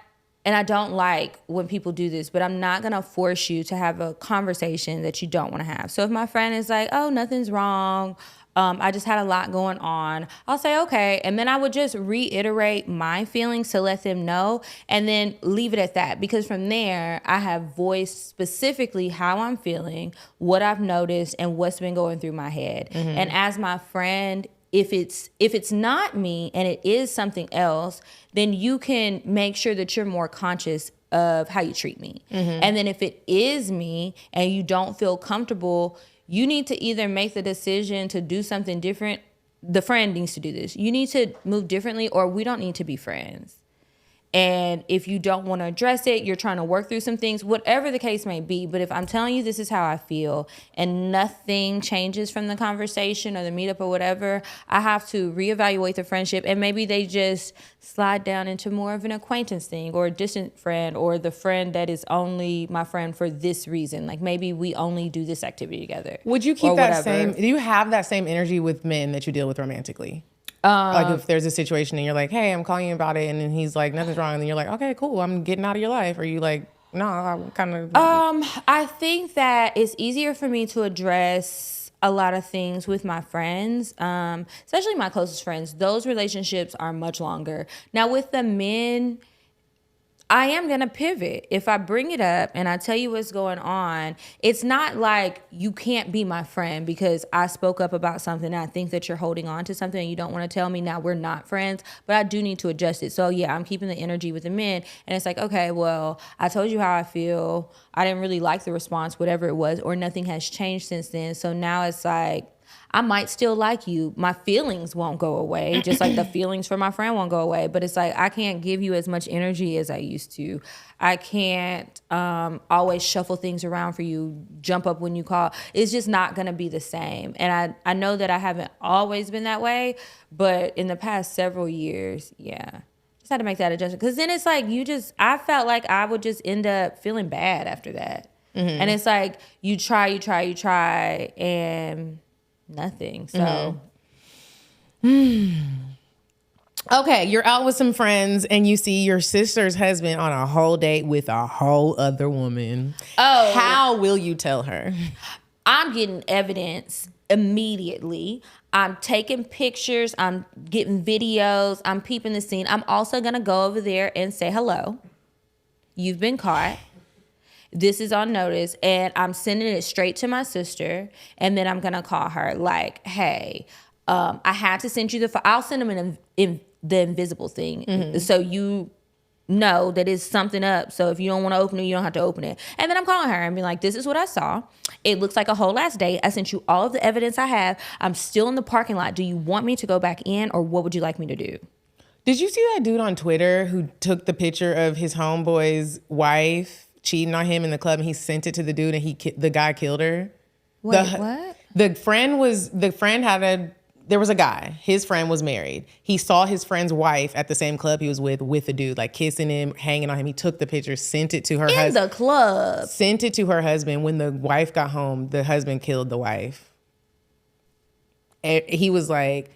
Speaker 3: and I don't like when people do this, but I'm not going to force you to have a conversation that you don't want to have. So if my friend is like, oh, nothing's wrong, I just had a lot going on, I'll say, okay. And then I would just reiterate my feelings to let them know, and then leave it at that. Because from there, I have voiced specifically how I'm feeling, what I've noticed, and what's been going through my head. And as my friend, if it's not me and it is something else, then you can make sure that you're more conscious of how you treat me. And then if it is me and you don't feel comfortable, you need to either make the decision to do something different. The friend needs to do this. You need to move differently, or we don't need to be friends. And if you don't want to address it, you're trying to work through some things, whatever the case may be. But if I'm telling you this is how I feel and nothing changes from the conversation or the meetup or whatever, I have to reevaluate the friendship. And maybe they just slide down into more of an acquaintance thing, or a distant friend, or the friend that is only my friend for this reason. Like maybe we only do this activity together.
Speaker 2: Would you keep that same, do you have that same energy with men that you deal with romantically? Like if there's a situation and you're like, hey, I'm calling you about it, and then he's like, nothing's wrong, and then you're like, okay, cool, I'm getting out of your life. Or you like, no, I'm kind of.
Speaker 3: I think that it's easier for me to address a lot of things with my friends, especially my closest friends. Those relationships are much longer. Now with the men, I am going to pivot. If I bring it up and I tell you what's going on, it's not like you can't be my friend because I spoke up about something and I think that you're holding on to something and you don't want to tell me. Now we're not friends, but I do need to adjust it. So yeah, I'm keeping the energy with the men, and it's like, okay, well, I told you how I feel. I didn't really like the response, whatever it was, or nothing has changed since then. So now it's like, I might still like you. My feelings won't go away, just like the feelings for my friend won't go away. But it's like, I can't give you as much energy as I used to. I can't always shuffle things around for you, jump up when you call. It's just not going to be the same. And I know that I haven't always been that way, but in the past several years, yeah, Just had to make that adjustment. Because then it's like I felt like I would just end up feeling bad after that. Mm-hmm. And it's like you try, and nothing. So.
Speaker 2: Okay, you're out with some friends and you see your sister's husband on a whole date with a whole other woman.
Speaker 3: Oh.
Speaker 2: How will you tell her?
Speaker 3: I'm getting evidence immediately. I'm taking pictures. I'm getting videos. I'm peeping the scene. I'm also going to go over there and say, hello. You've been caught. This is on notice. And I'm sending it straight to my sister. And then I'm going to call her like, hey, I had to send you I'll send them the invisible thing. Mm-hmm. So you know that it's something up. So if you don't want to open it, you don't have to open it. And then I'm calling her and being like, this is what I saw. It looks like a whole last date. I sent you all of the evidence I have. I'm still in the parking lot. Do you want me to go back in, or what would you like me to do?
Speaker 2: Did you see that dude on Twitter who took the picture of his homeboy's wife cheating on him in the club, and he sent it to the dude, and the guy killed her?
Speaker 3: Wait, what?
Speaker 2: There was a guy, his friend was married. He saw his friend's wife at the same club he was with a dude, like kissing him, hanging on him. He took the picture, sent it to her husband.
Speaker 3: In the club.
Speaker 2: Sent it to her husband. When the wife got home, the husband killed the wife. And he was like,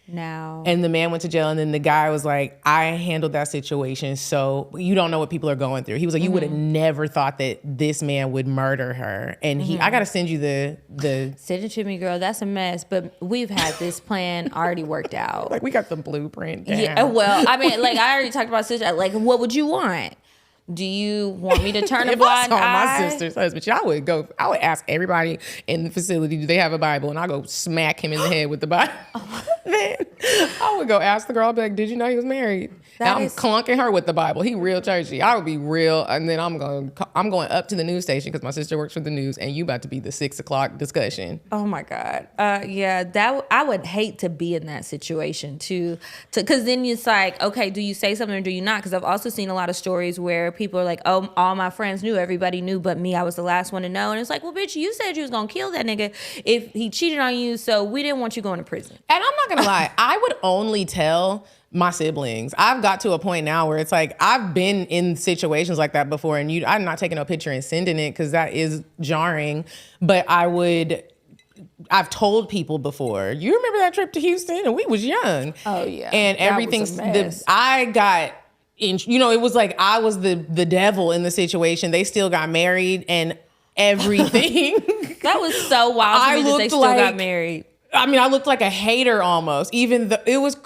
Speaker 3: no.
Speaker 2: And the man went to jail, and then the guy was like, I handled that situation, so you don't know what people are going through. He was like, you would have never thought that this man would murder her. And I got to send you the...
Speaker 3: Send it to me, girl. That's a mess. But we've had this plan already worked out.
Speaker 2: Like, we got the blueprint down.
Speaker 3: Yeah, well, I mean, like, I already talked about sister. Like, what would you want? Do you want me to turn a blind eye?
Speaker 2: If I saw my sister's husband, I would ask everybody in the facility, do they have a Bible? And I'll go smack him in the head with the Bible. Then I would go ask the girl, I'd be like, did you know he was married? And I'm clunking her with the Bible. He real churchy. I would be real. And then I'm going up to the news station because my sister works for the news, and you about to be the 6 o'clock discussion.
Speaker 3: Oh my God. Yeah, I would hate to be in that situation too. Because then it's like, okay, do you say something or do you not? Because I've also seen a lot of stories where people are like, oh, all my friends knew, everybody knew but me. I was the last one to know. And it's like, well, bitch, you said you was going to kill that nigga if he cheated on you, so we didn't want you going to prison.
Speaker 2: And I'm not going to lie, I would only tell my siblings. I've got to a point now where it's like, I've been in situations like that before, and I'm not taking a picture and sending it because that is jarring, but I've told people before, you remember that trip to Houston and we was young.
Speaker 3: Oh yeah.
Speaker 2: And everything's, I got, it was like I was the devil in the situation. They still got married and everything.
Speaker 3: That was so wild to me that they still got married.
Speaker 2: I mean, I looked like a hater almost. Even though it was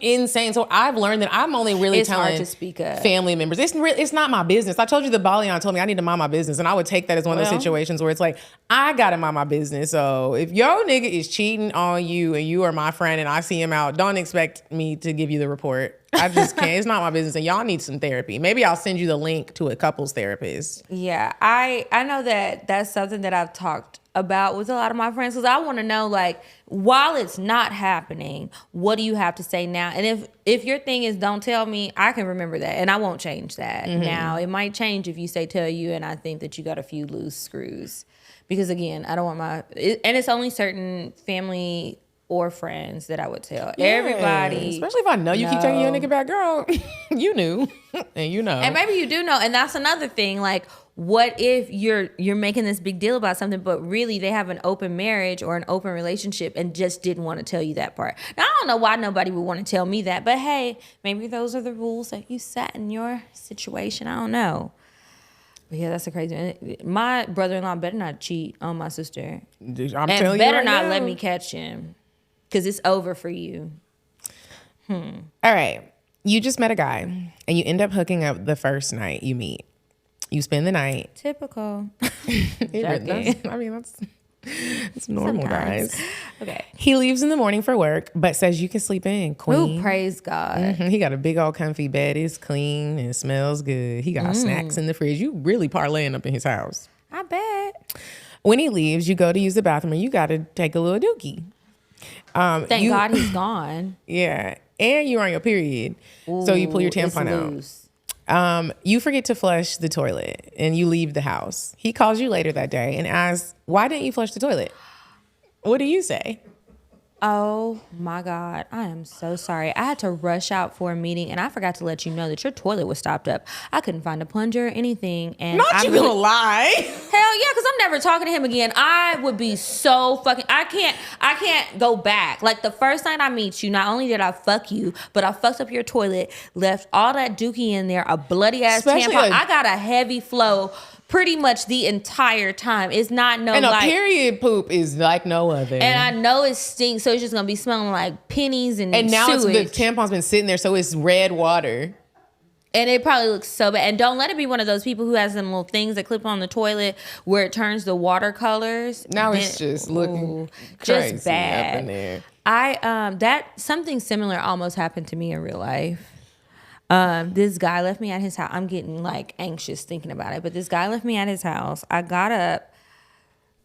Speaker 2: insane. So I've learned that I'm only really telling
Speaker 3: hard to speak up.
Speaker 2: Family members. It's not my business. I told you the Balian told me I need to mind my business, and I would take that as one of those situations where it's like, I gotta mind my business. So if your nigga is cheating on you and you are my friend and I see him out, don't expect me to give you the report. I just can't. It's not my business, and y'all need some therapy. Maybe I'll send you the link to a couples therapist.
Speaker 3: Yeah, I know that's something that I've talked about with a lot of my friends, because I want to know, like, while it's not happening, what do you have to say now? And if your thing is don't tell me, I can remember that, and I won't change that. Now it might change if you say tell you, and I think that you got a few loose screws, because again, I don't want and it's only certain family or friends that I would tell. Yeah, everybody,
Speaker 2: especially if I know you keep taking your nigga back, girl. You knew, and you know,
Speaker 3: and maybe you do know, and that's another thing. Like, what if you're making this big deal about something, but really they have an open marriage or an open relationship and just didn't want to tell you that part? Now, I don't know why nobody would want to tell me that, but hey, maybe those are the rules that you set in your situation. I don't know. But yeah, that's a crazy. My brother-in-law better not cheat on my sister.
Speaker 2: I'm telling you,
Speaker 3: better not let me catch him, because it's over for you.
Speaker 2: All right. You just met a guy and you end up hooking up the first night you meet. You spend the night.
Speaker 3: Typical.
Speaker 2: That's normal,
Speaker 3: Sometimes.
Speaker 2: guys.
Speaker 3: Okay.
Speaker 2: He leaves in the morning for work, but says you can sleep in, queen.
Speaker 3: Ooh, praise God.
Speaker 2: He got a big old comfy bed. It's clean and smells good. He got snacks in the fridge. You really parlaying up in his house.
Speaker 3: I bet.
Speaker 2: When he leaves, you go to use the bathroom and you got to take a little dookie.
Speaker 3: Thank God he's gone.
Speaker 2: Yeah. And you're on your period.
Speaker 3: Ooh,
Speaker 2: so you pull your tampon out.
Speaker 3: Loose.
Speaker 2: You forget to flush the toilet and you leave the house. He calls you later that day and asks, why didn't you flush the toilet? What do you say?
Speaker 3: Oh my God. I am so sorry. I had to rush out for a meeting and I forgot to let you know that your toilet was stopped up. I couldn't find a plunger or anything. And
Speaker 2: Not you gonna lie.
Speaker 3: Hell yeah, because I'm never talking to him again. I would be so fucking I can't go back. Like the first night I meet you, not only did I fuck you, but I fucked up your toilet, left all that dookie in there, a bloody ass tampon. I got a heavy flow pretty much the entire time. It's not no,
Speaker 2: and a
Speaker 3: like,
Speaker 2: period poop is like no other.
Speaker 3: and I know it stinks, so it's just gonna be smelling like pennies and
Speaker 2: now
Speaker 3: sewage.
Speaker 2: the tampon's been sitting there, so it's red water.
Speaker 3: And it probably looks so bad. And don't let it be one of those people who has them little things that clip on the toilet where it turns the watercolors.
Speaker 2: Now it's just looking crazy
Speaker 3: just bad.
Speaker 2: up in there.
Speaker 3: That something similar almost happened to me in real life. This guy left me at his house. I'm getting like anxious thinking about it, but this guy left me at his house. I got up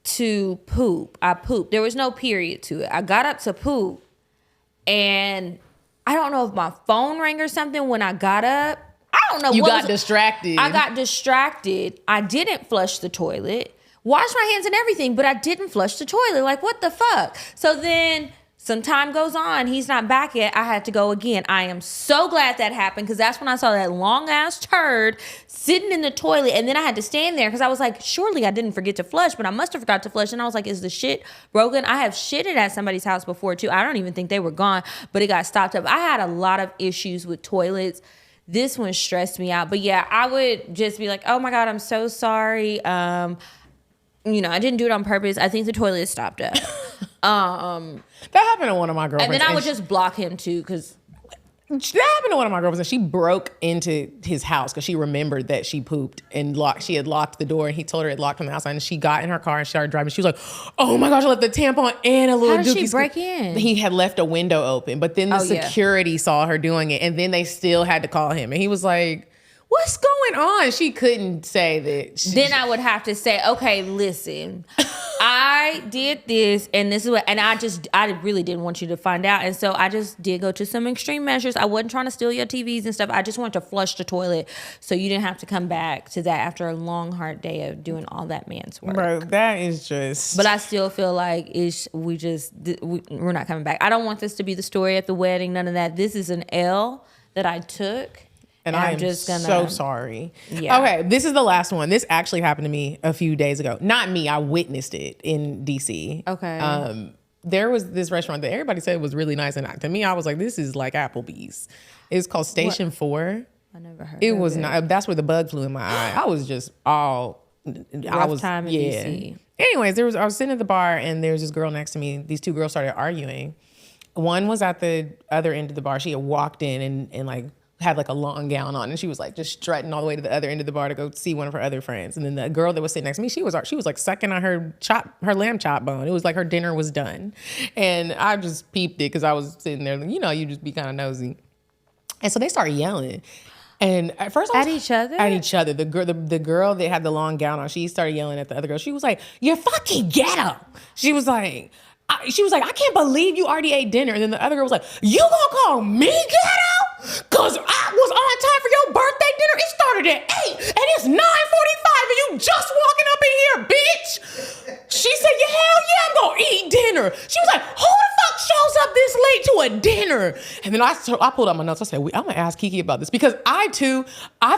Speaker 3: to poop. I pooped. There was no period to it. I got up to poop, and I don't know if my phone rang or something when I got up. I don't know.
Speaker 2: You got distracted.
Speaker 3: I got distracted. I didn't flush the toilet, washed my hands and everything, but I didn't flush the toilet. Like, what the fuck? So then some time goes on. He's not back yet. I had to go again. I am so glad that happened because that's when I saw that long ass turd sitting in the toilet. And then I had to stand there because I was like, surely I didn't forget to flush, but I must have forgot to flush. And I was like, is the shit broken? I have shitted at somebody's house before too. I don't even think they were gone, but it got stopped up. I had a lot of issues with toilets. This one stressed me out. But yeah, I would just be like, oh my God, I'm so sorry. I didn't do it on purpose. I think the toilet stopped up.
Speaker 2: That happened to one of my girlfriends.
Speaker 3: And then I would just block him too, because
Speaker 2: that happened to one of my girlfriends, and she broke into his house because she remembered that she pooped and she had locked the door, and he told her it locked from the outside, and she got in her car and started driving. She was like, oh my gosh, I left the tampon and a little dookie.
Speaker 3: How did she break in?
Speaker 2: He had left a window open, but then the security saw her doing it, and then they still had to call him, and he was like, what's going on? She couldn't say that.
Speaker 3: Then I would have to say, okay, listen, I did this, and this is what, and I really didn't want you to find out, and so I just did go to some extreme measures. I wasn't trying to steal your TVs and stuff. I just wanted to flush the toilet so you didn't have to come back to that after a long, hard day of doing all that man's work.
Speaker 2: Bro, that is just.
Speaker 3: But I still feel like we're not coming back. I don't want this to be the story at the wedding. None of that. This is an L that I took.
Speaker 2: And I am just so sorry.
Speaker 3: Yeah.
Speaker 2: Okay, this is the last one. This actually happened to me a few days ago. Not me. I witnessed it in DC.
Speaker 3: Okay.
Speaker 2: There was this restaurant that everybody said was really nice, and to me, I was like, "This is like Applebee's." It's called Station 4.
Speaker 3: I never heard.
Speaker 2: It was not. That's where the bug flew in my eye. I was just all.
Speaker 3: Rough time in DC.
Speaker 2: Anyways, I was sitting at the bar, and there was this girl next to me. These two girls started arguing. One was at the other end of the bar. She had walked in and like had like a long gown on, and she was like just strutting all the way to the other end of the bar to go see one of her other friends. And then the girl that was sitting next to me, she was like sucking on her lamb chop bone. It was like her dinner was done, and I just peeped it because I was sitting there. You just be kind of nosy. And so they started yelling. And at first,
Speaker 3: at each other.
Speaker 2: The girl that had the long gown on, she started yelling at the other girl. She was like, "You're fucking ghetto." She was like, "I can't believe you already ate dinner." And then the other girl was like, "You gonna call me ghetto? Cause I was on time for your birthday dinner. It started at 8 and it's 9:45 and you just walking up in here, bitch." She said, "Yeah, hell yeah, I'm gonna eat dinner." She was like, "Who the fuck shows up this late to a dinner?" And then I pulled out my notes. I said, I'm gonna ask Kiki about this because I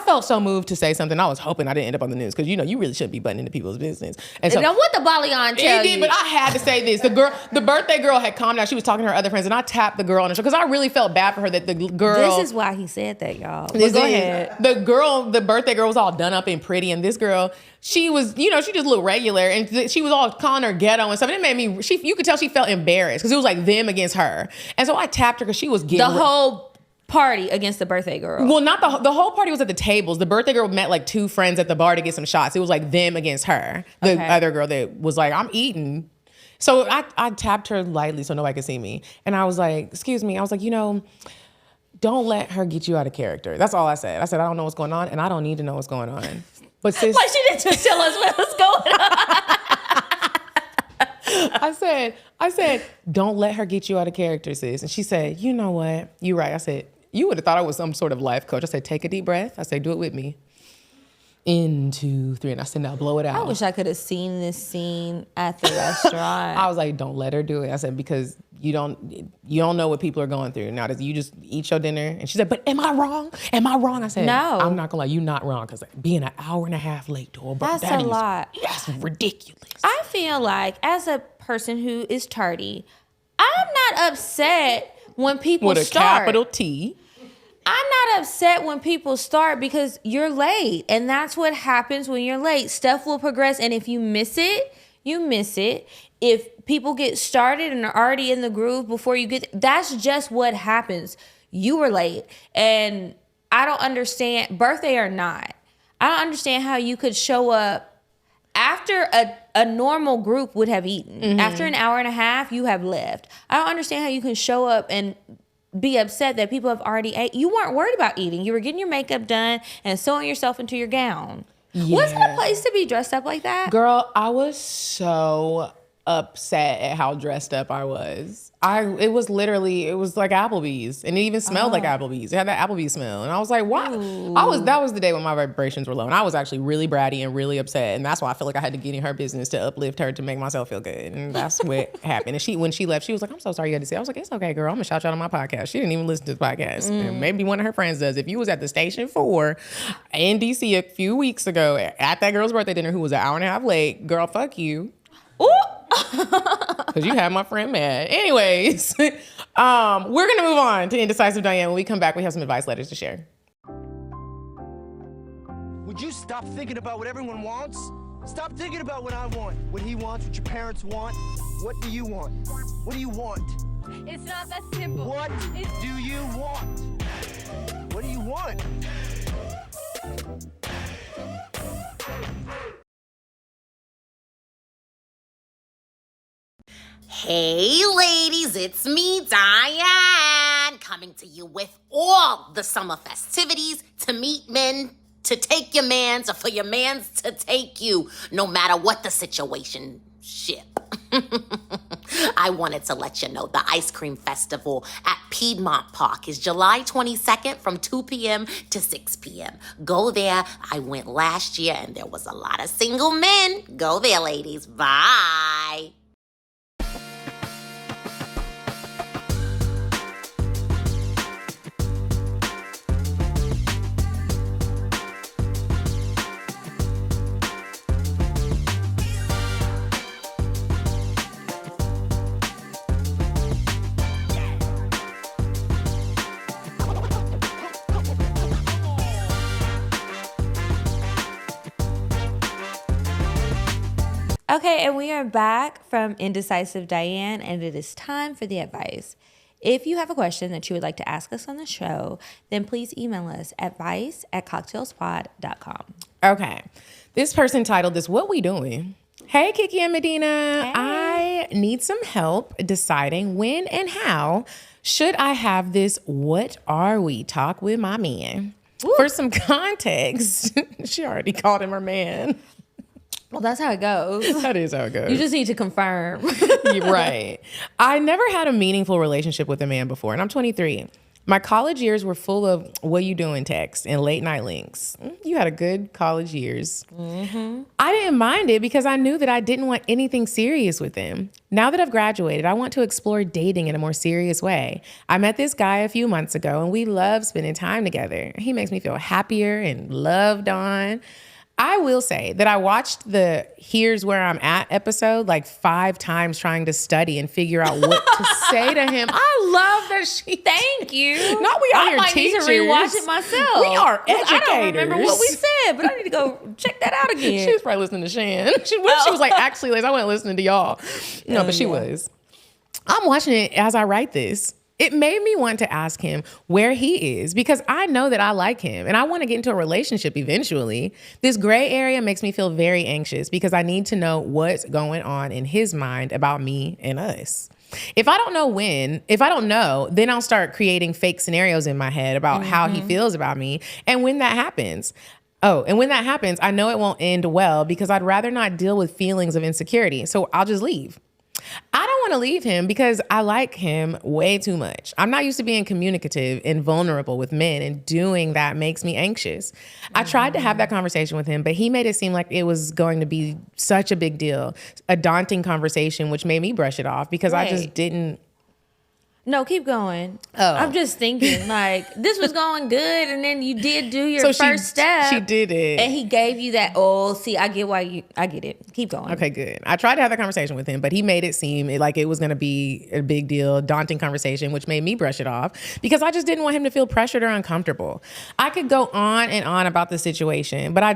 Speaker 2: felt so moved to say something. I was hoping I didn't end up on the news because you really shouldn't be butting into people's business. And so,
Speaker 3: now what the Balion tell you?
Speaker 2: But I had to say this. The birthday girl had calmed down. She was talking to her other friends, and I tapped the girl on the shoulder because I really felt bad for her that the girl.
Speaker 3: This is why he said that, y'all. Go ahead.
Speaker 2: The birthday girl was all done up and pretty, and this girl, she was, she just looked regular, and she was all calling her ghetto and stuff. And it made me, you could tell she felt embarrassed because it was like them against her. And so I tapped her because she was getting
Speaker 3: the whole party against the birthday girl.
Speaker 2: Well, not the whole party was at the tables. The birthday girl met like two friends at the bar to get some shots. It was like them against her. The other girl that was like, I'm eating. So I tapped her lightly so nobody could see me. And I was like, excuse me. I was like, don't let her get you out of character. That's all I said. I said, I don't know what's going on and I don't need to know what's going on. But sis,
Speaker 3: like she didn't just tell us what was going on.
Speaker 2: I said, don't let her get you out of character, sis. And she said, you know what? You're right. I said, you would have thought I was some sort of life coach. I said, take a deep breath. I said, do it with me. 1, 2, 3. And I said, now blow it out.
Speaker 3: I wish I could have seen this scene at the restaurant.
Speaker 2: I was like, don't let her do it. I said, because You don't know what people are going through. Now, you just eat your dinner? And she said, but am I wrong? Am I wrong? I said,
Speaker 3: no.
Speaker 2: I'm not gonna lie, you're not wrong, because being an hour and a half late to a
Speaker 3: That's a lot.
Speaker 2: That's ridiculous.
Speaker 3: I feel like as a person who is tardy, I'm not upset when people
Speaker 2: With a
Speaker 3: start.
Speaker 2: capital T.
Speaker 3: I'm not upset when people start because you're late. And that's what happens when you're late. Stuff will progress. And if you miss it, you miss it. If people get started and are already in the groove before you get, that's just what happens. You were late. And I don't understand, birthday or not, I don't understand how you could show up after a normal group would have eaten. Mm-hmm. After an hour and a half, you have left. I don't understand how you can show up and be upset that people have already ate. You weren't worried about eating. You were getting your makeup done and sewing yourself into your gown. Yeah. Wasn't a place to be dressed up like that?
Speaker 2: Girl, I was so upset at how dressed up I was. It was like Applebee's, and it even smelled like Applebee's. It had that Applebee's smell, and I was like, "What?" That was the day when my vibrations were low, and I was actually really bratty and really upset, and that's why I feel like I had to get in her business to uplift her to make myself feel good, and that's what happened. And when she left, she was like, "I'm so sorry you had to see." I was like, "It's okay, girl. I'm gonna shout you out on my podcast." She didn't even listen to the podcast, and maybe one of her friends does. If you was at the Station 4 in DC a few weeks ago at that girl's birthday dinner who was an hour and a half late, girl, fuck you.
Speaker 3: Ooh.
Speaker 2: Because you had my friend mad. Anyways, we're going to move on to Indecisive Diane. When we come back, we have some advice letters to share.
Speaker 6: Would you stop thinking about what everyone wants? Stop thinking about what I want, what he wants, what your parents want. What do you want? What do you want?
Speaker 7: It's not that simple.
Speaker 6: What do you want? What do you want?
Speaker 8: Hey ladies, it's me, Diane, coming to you with all the summer festivities to meet men, to take your mans, or for your mans to take you, no matter what the situation ship. I wanted to let you know the Ice Cream Festival at Piedmont Park is July 22nd from 2 p.m. to 6 p.m. Go there. I went last year and there was a lot of single men. Go there, ladies. Bye.
Speaker 3: Okay, and we are back from Indecisive Diane, and it is time for the advice. If you have a question that you would like to ask us on the show, then please email us advice@cocktailspod.com.
Speaker 2: Okay. This person titled this, What We Doing? Hey, Kiki and Medina.
Speaker 3: Hey.
Speaker 2: I need some help deciding when and how should I have this What Are We talk with my man. Ooh. For some context, she already called him her man.
Speaker 3: Well, that's how it goes.
Speaker 2: That is how it goes.
Speaker 3: You just need to confirm.
Speaker 2: You're right. I never had a meaningful relationship with a man before, and I'm 23. My college years were full of what you doing texts and late night links. You had a good college years. Mm-hmm. I didn't mind it because I knew that I didn't want anything serious with him. Now that I've graduated, I want to explore dating in a more serious way. I met this guy a few months ago, and we love spending time together. He makes me feel happier and loved on. I will say that I watched the Here's Where I'm At episode like 5 times trying to study and figure out what to say to him. I love that she...
Speaker 3: Thank you.
Speaker 2: Not we are your teachers.
Speaker 3: I might need to rewatch it myself.
Speaker 2: We are educators.
Speaker 3: I don't remember what we said, but I need to go check that out again.
Speaker 2: She was probably listening to Shan. She was like, actually, Liz, I wasn't listening to y'all. No, but she was. I'm watching it as I write this. It made me want to ask him where he is because I know that I like him and I want to get into a relationship eventually. This gray area makes me feel very anxious because I need to know what's going on in his mind about me and us. If I don't know, then I'll start creating fake scenarios in my head about how he feels about me. And when that happens, I know it won't end well because I'd rather not deal with feelings of insecurity. So I'll just leave. I don't want to leave him because I like him way too much. I'm not used to being communicative and vulnerable with men, and doing that makes me anxious. I tried to have that conversation with him, but he made it seem like it was going to be such a big deal, a daunting conversation, which made me brush it off because I just didn't
Speaker 3: No, keep going.
Speaker 2: Oh.
Speaker 3: I'm just thinking, like, this was going good, and then you did do your first step.
Speaker 2: She did it.
Speaker 3: And he gave you that, see, I get it. Keep going.
Speaker 2: Okay, good. I tried to have that conversation with him, but he made it seem like it was going to be a big deal, daunting conversation, which made me brush it off because I just didn't want him to feel pressured or uncomfortable. I could go on and on about the situation, but I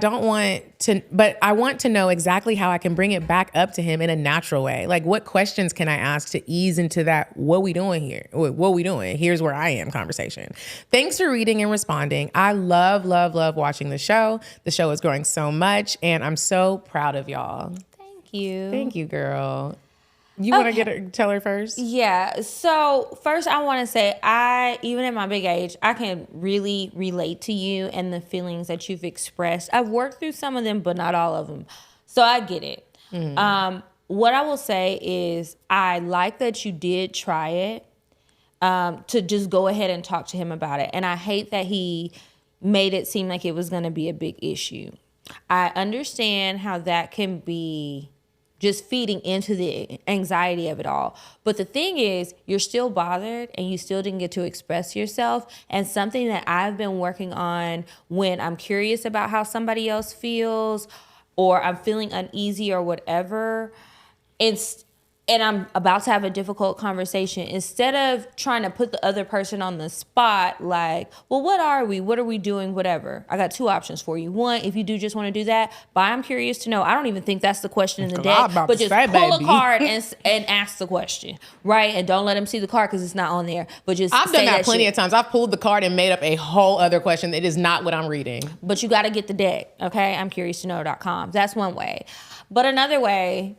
Speaker 2: want to know exactly how I can bring it back up to him in a natural way. Like, what questions can I ask to ease into that, what we doing here? What we doing? Here's where I am conversation. Thanks for reading and responding. I love watching the show. The show is growing so much, and I'm so proud of y'all.
Speaker 3: Thank you.
Speaker 2: Thank you, girl. You want to tell her first?
Speaker 3: Yeah. So first I want to say even at my big age, I can really relate to you and the feelings that you've expressed. I've worked through some of them, but not all of them. So I get it. Mm-hmm. What I will say is I like that you did try it. To just go ahead and talk to him about it. And I hate that he made it seem like it was going to be a big issue. I understand how that can be just feeding into the anxiety of it all. But the thing is, you're still bothered and you still didn't get to express yourself. And something that I've been working on when I'm curious about how somebody else feels or I'm feeling uneasy or whatever, and I'm about to have a difficult conversation, instead of trying to put the other person on the spot, like, well, what are we? What are we doing? Whatever. I got two options for you. One, if you do just want to do that, but I'm curious to know. I don't even think that's the question in the deck, but just pull a card and ask the question, right? And don't let him see the card because it's not on there. But just
Speaker 2: I've done that plenty of times. I've pulled the card and made up a whole other question that is not what I'm reading.
Speaker 3: But you got to get the deck, okay? I'm curious to know.com. That's one way. But another way,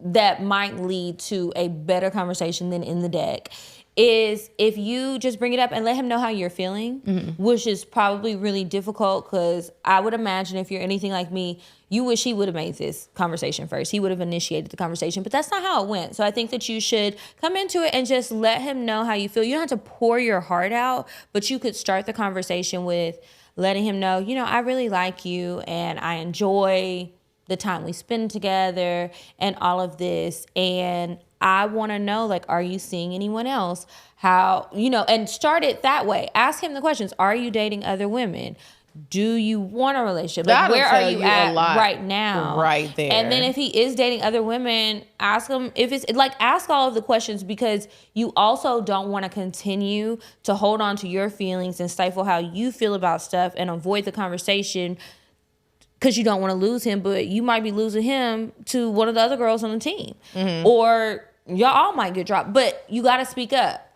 Speaker 3: that might lead to a better conversation than in the deck is if you just bring it up and let him know how you're feeling, which is probably really difficult because I would imagine if you're anything like me, you wish he would have made this conversation first. He would have initiated the conversation, but that's not how it went. So I think that you should come into it and just let him know how you feel. You don't have to pour your heart out, but you could start the conversation with letting him know, I really like you and I enjoy the time we spend together and all of this. And I want to know, like, are you seeing anyone else? How, and start it that way. Ask him the questions. Are you dating other women? Do you want a relationship? Like, where are you at right now?
Speaker 2: Right there.
Speaker 3: And then if he is dating other women, ask him ask all of the questions, because you also don't want to continue to hold on to your feelings and stifle how you feel about stuff and avoid the conversation because you don't want to lose him, but you might be losing him to one of the other girls on the team. Mm-hmm. Or y'all all might get dropped, but you got to speak up.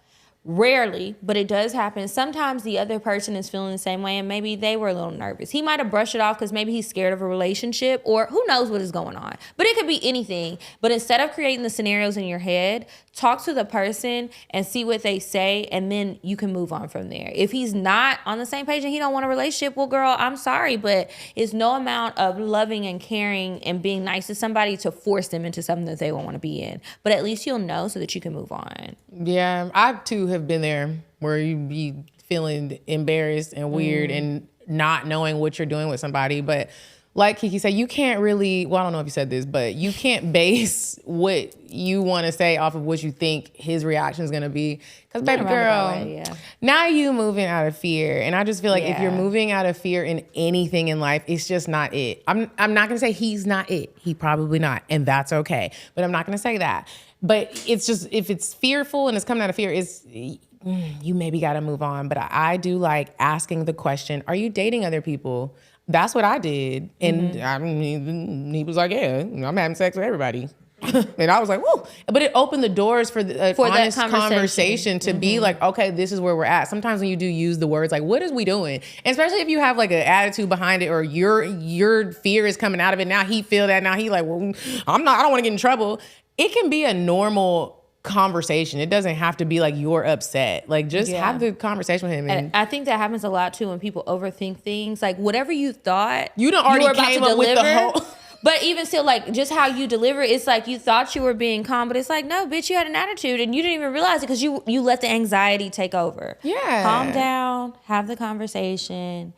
Speaker 3: Rarely, but it does happen. Sometimes the other person is feeling the same way and maybe they were a little nervous. He might have brushed it off because maybe he's scared of a relationship or who knows what is going on. But it could be anything. But instead of creating the scenarios in your head, talk to the person and see what they say, and then you can move on from there. If he's not on the same page and he don't want a relationship, well, girl, I'm sorry, but it's no amount of loving and caring and being nice to somebody to force them into something that they won't want to be in. But at least you'll know so that you can move on.
Speaker 2: Yeah, I too have been there where you be feeling embarrassed and weird and not knowing what you're doing with somebody. But like Kiki said, you can't really, well, I don't know if you said this, but you can't base what you want to say off of what you think his reaction is going to be. Because baby girl, now you moving out of fear. And I just feel like if you're moving out of fear in anything in life, it's just not it. I'm not going to say he's not it. He probably not. And that's okay. But I'm not going to say that. But it's just, if it's fearful and it's coming out of fear, you maybe got to move on. But I do like asking the question, are you dating other people? That's what I did. And I mean, he was like, yeah, I'm having sex with everybody. And I was like, whoa. But it opened the doors for the honest conversation to be like, okay, this is where we're at. Sometimes when you do use the words like, what is we doing? And especially if you have like an attitude behind it or your fear is coming out of it. Now he feel that. Now he like, well, I don't want to get in trouble. It can be a normal conversation. It doesn't have to be like you're upset. Like just have the conversation with him. And I
Speaker 3: think that happens a lot too when people overthink things. Like whatever you thought
Speaker 2: you were about to deliver, with the whole.
Speaker 3: But even still, like just how you deliver, it's like you thought you were being calm, but it's like, no, bitch, you had an attitude and you didn't even realize it because you let the anxiety take over.
Speaker 2: Yeah.
Speaker 3: Calm down, have the conversation,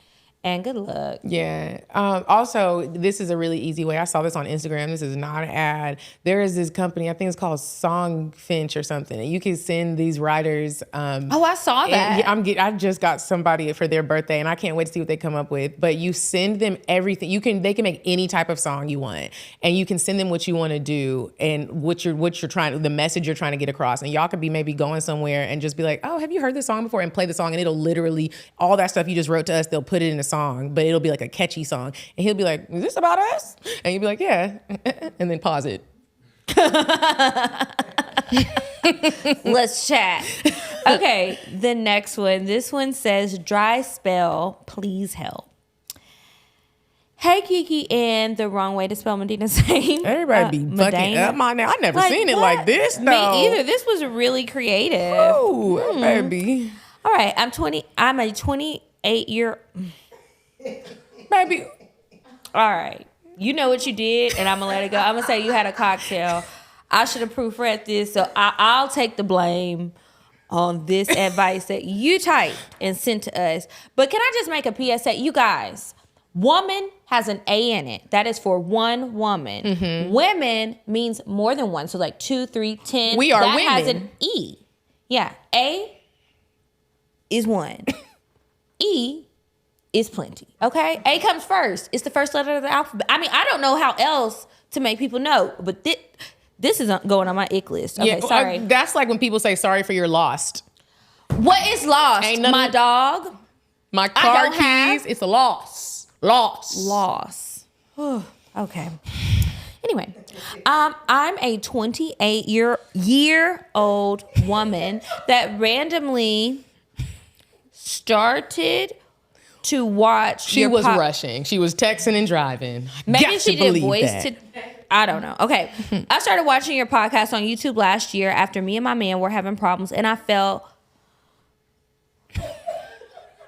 Speaker 3: and good luck.
Speaker 2: Yeah. Also, this is a really easy way. I saw this on Instagram. This is not an ad. There is this company, I think it's called Songfinch or something. And you can send these writers.
Speaker 3: Oh, I saw that.
Speaker 2: I just got somebody for their birthday, and I can't wait to see what they come up with. But you send them everything. They can make any type of song you want, and you can send them what you want to do and what you're trying, the message you're trying to get across. And y'all could be maybe going somewhere and just be like, oh, have you heard this song before? And play the song, and it'll literally all that stuff you just wrote to us. They'll put it in a song, but it'll be like a catchy song. And he'll be like, is this about us? And you'll be like, yeah. And then pause it.
Speaker 3: Let's chat. Okay, the next one. This one says, dry spell, please help. Hey, Kiki, and the wrong way to spell Medina's name.
Speaker 2: Everybody be fucking up my name. I never seen it like this, though.
Speaker 3: Me either. This was really creative.
Speaker 2: Oh, baby.
Speaker 3: All right, I'm a 28-year...
Speaker 2: Baby.
Speaker 3: All right. You know what you did, and I'm going to let it go. I'm going to say you had a cocktail. I should have proofread this, so I'll take the blame on this advice that you typed and sent to us. But can I just make a PSA? You guys, woman has an A in it. That is for one woman. Mm-hmm. Women means more than one. So like 2, 3, 10.
Speaker 2: We are
Speaker 3: that
Speaker 2: women.
Speaker 3: Has an E. Yeah. A is one. E is plenty. Okay? A comes first. It's the first letter of the alphabet. I mean, I don't know how else to make people know, but this is going on my ick list. Okay, sorry.
Speaker 2: That's like when people say sorry for your lost.
Speaker 3: What is lost? My dog?
Speaker 2: My car keys. It's a loss.
Speaker 3: Loss. Okay. Anyway, I'm a 28-year-old woman that randomly started to watch.
Speaker 2: She was rushing. She was texting and driving.
Speaker 3: Maybe she did voice to. I don't know. Okay. I started watching your podcast on YouTube last year after me and my man were having problems, and I felt.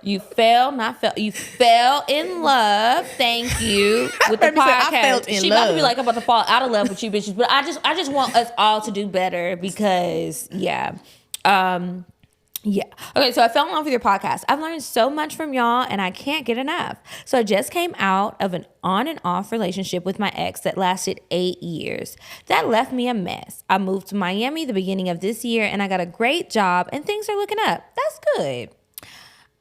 Speaker 3: You fell in love. Thank you with the podcast.
Speaker 2: I felt in love.
Speaker 3: She about to be like, I'm about to fall out of love with you bitches, but I just want us all to do better because yeah. Yeah. Okay, so I fell in love with your podcast. I've learned so much from y'all and I can't get enough. So I just came out of an on and off relationship with my ex that lasted 8 years. That left me a mess. I moved to Miami the beginning of this year and I got a great job and things are looking up. That's good.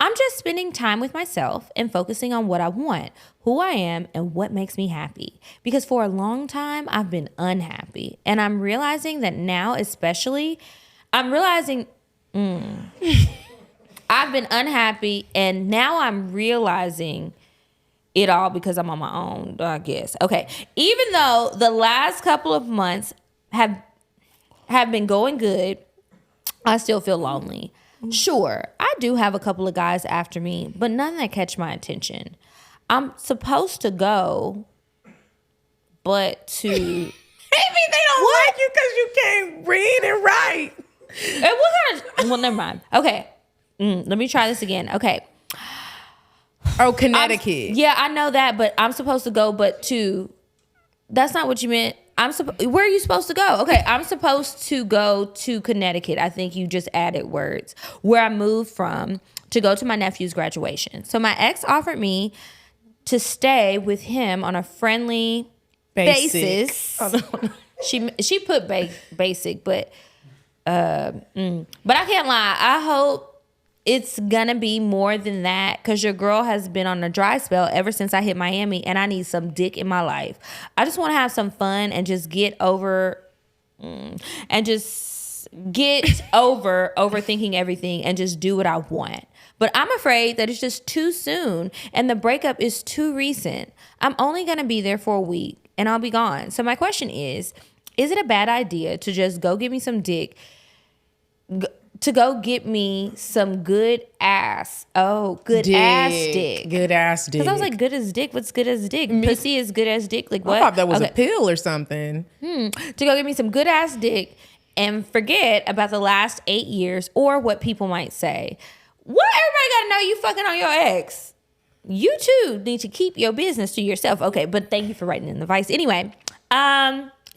Speaker 3: I'm just spending time with myself and focusing on what I want, who I am, and what makes me happy. Because for a long time, I've been unhappy. And I'm realizing that now especially, I've been unhappy, and now I'm realizing it all because I'm on my own, I guess. Okay. Even though the last couple of months have been going good, I still feel lonely. Sure, I do have a couple of guys after me, but none that catch my attention. I'm supposed to go, but to...
Speaker 2: Maybe they don't like you because you can't read and write.
Speaker 3: Well, never mind. Okay. Let me try this again. Okay.
Speaker 2: Oh, Connecticut.
Speaker 3: Yeah, I know that, but I'm supposed to go, but to... That's not what you meant. Where are you supposed to go? Okay, I'm supposed to go to Connecticut. I think you just added words. Where I moved from to go to my nephew's graduation. So my ex offered me to stay with him on a friendly basis. Oh, no. She put basic, but I can't lie. I hope it's gonna be more than that because your girl has been on a dry spell ever since I hit Miami and I need some dick in my life. I just want to have some fun and just get over overthinking everything and just do what I want. But I'm afraid that it's just too soon and the breakup is too recent. I'm only gonna be there for a week and I'll be gone. So my question is it a bad idea to just go give me some dick? To go get me some good ass. Oh, good dick. Ass dick.
Speaker 2: Good ass dick.
Speaker 3: Because I was like, good as dick? What's good as dick? Pussy is good as dick? Like what?
Speaker 2: I thought that was a pill or something.
Speaker 3: To go get me some good ass dick and forget about the last 8 years or what people might say. What? Everybody got to know you fucking on your ex. You too need to keep your business to yourself. Okay, but thank you for writing in the advice. Anyway,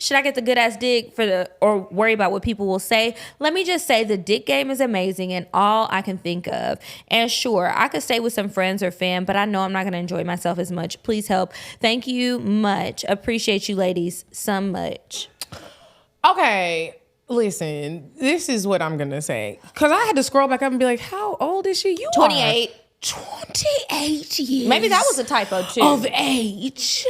Speaker 3: Should I get the good ass dick or worry about what people will say? Let me just say the dick game is amazing and all I can think of. And sure, I could stay with some friends or fam, but I know I'm not going to enjoy myself as much. Please help. Thank you much. Appreciate you ladies so much.
Speaker 2: Okay, listen, this is what I'm going to say. Because I had to scroll back up and be like, how old is she? You
Speaker 3: 28.
Speaker 2: 28 years.
Speaker 3: Maybe that was a typo too.
Speaker 2: Of age.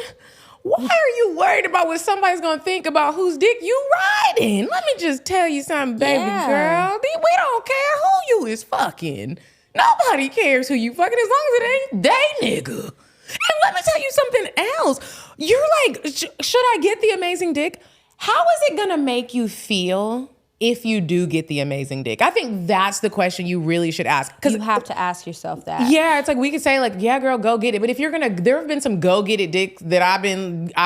Speaker 2: Why are you worried about what somebody's going to think about whose dick you riding? Let me just tell you something, baby girl. We don't care who you is fucking. Nobody cares who you fucking as long as it ain't they nigga. And let me tell you something else. You're like, should I get the amazing dick? How is it going to make you feel if you do get the amazing dick? I think that's the question you really should ask.
Speaker 3: You have to ask yourself that.
Speaker 2: Yeah, it's like we could say like, yeah, girl, go get it. But if you're there have been some go get it dicks that I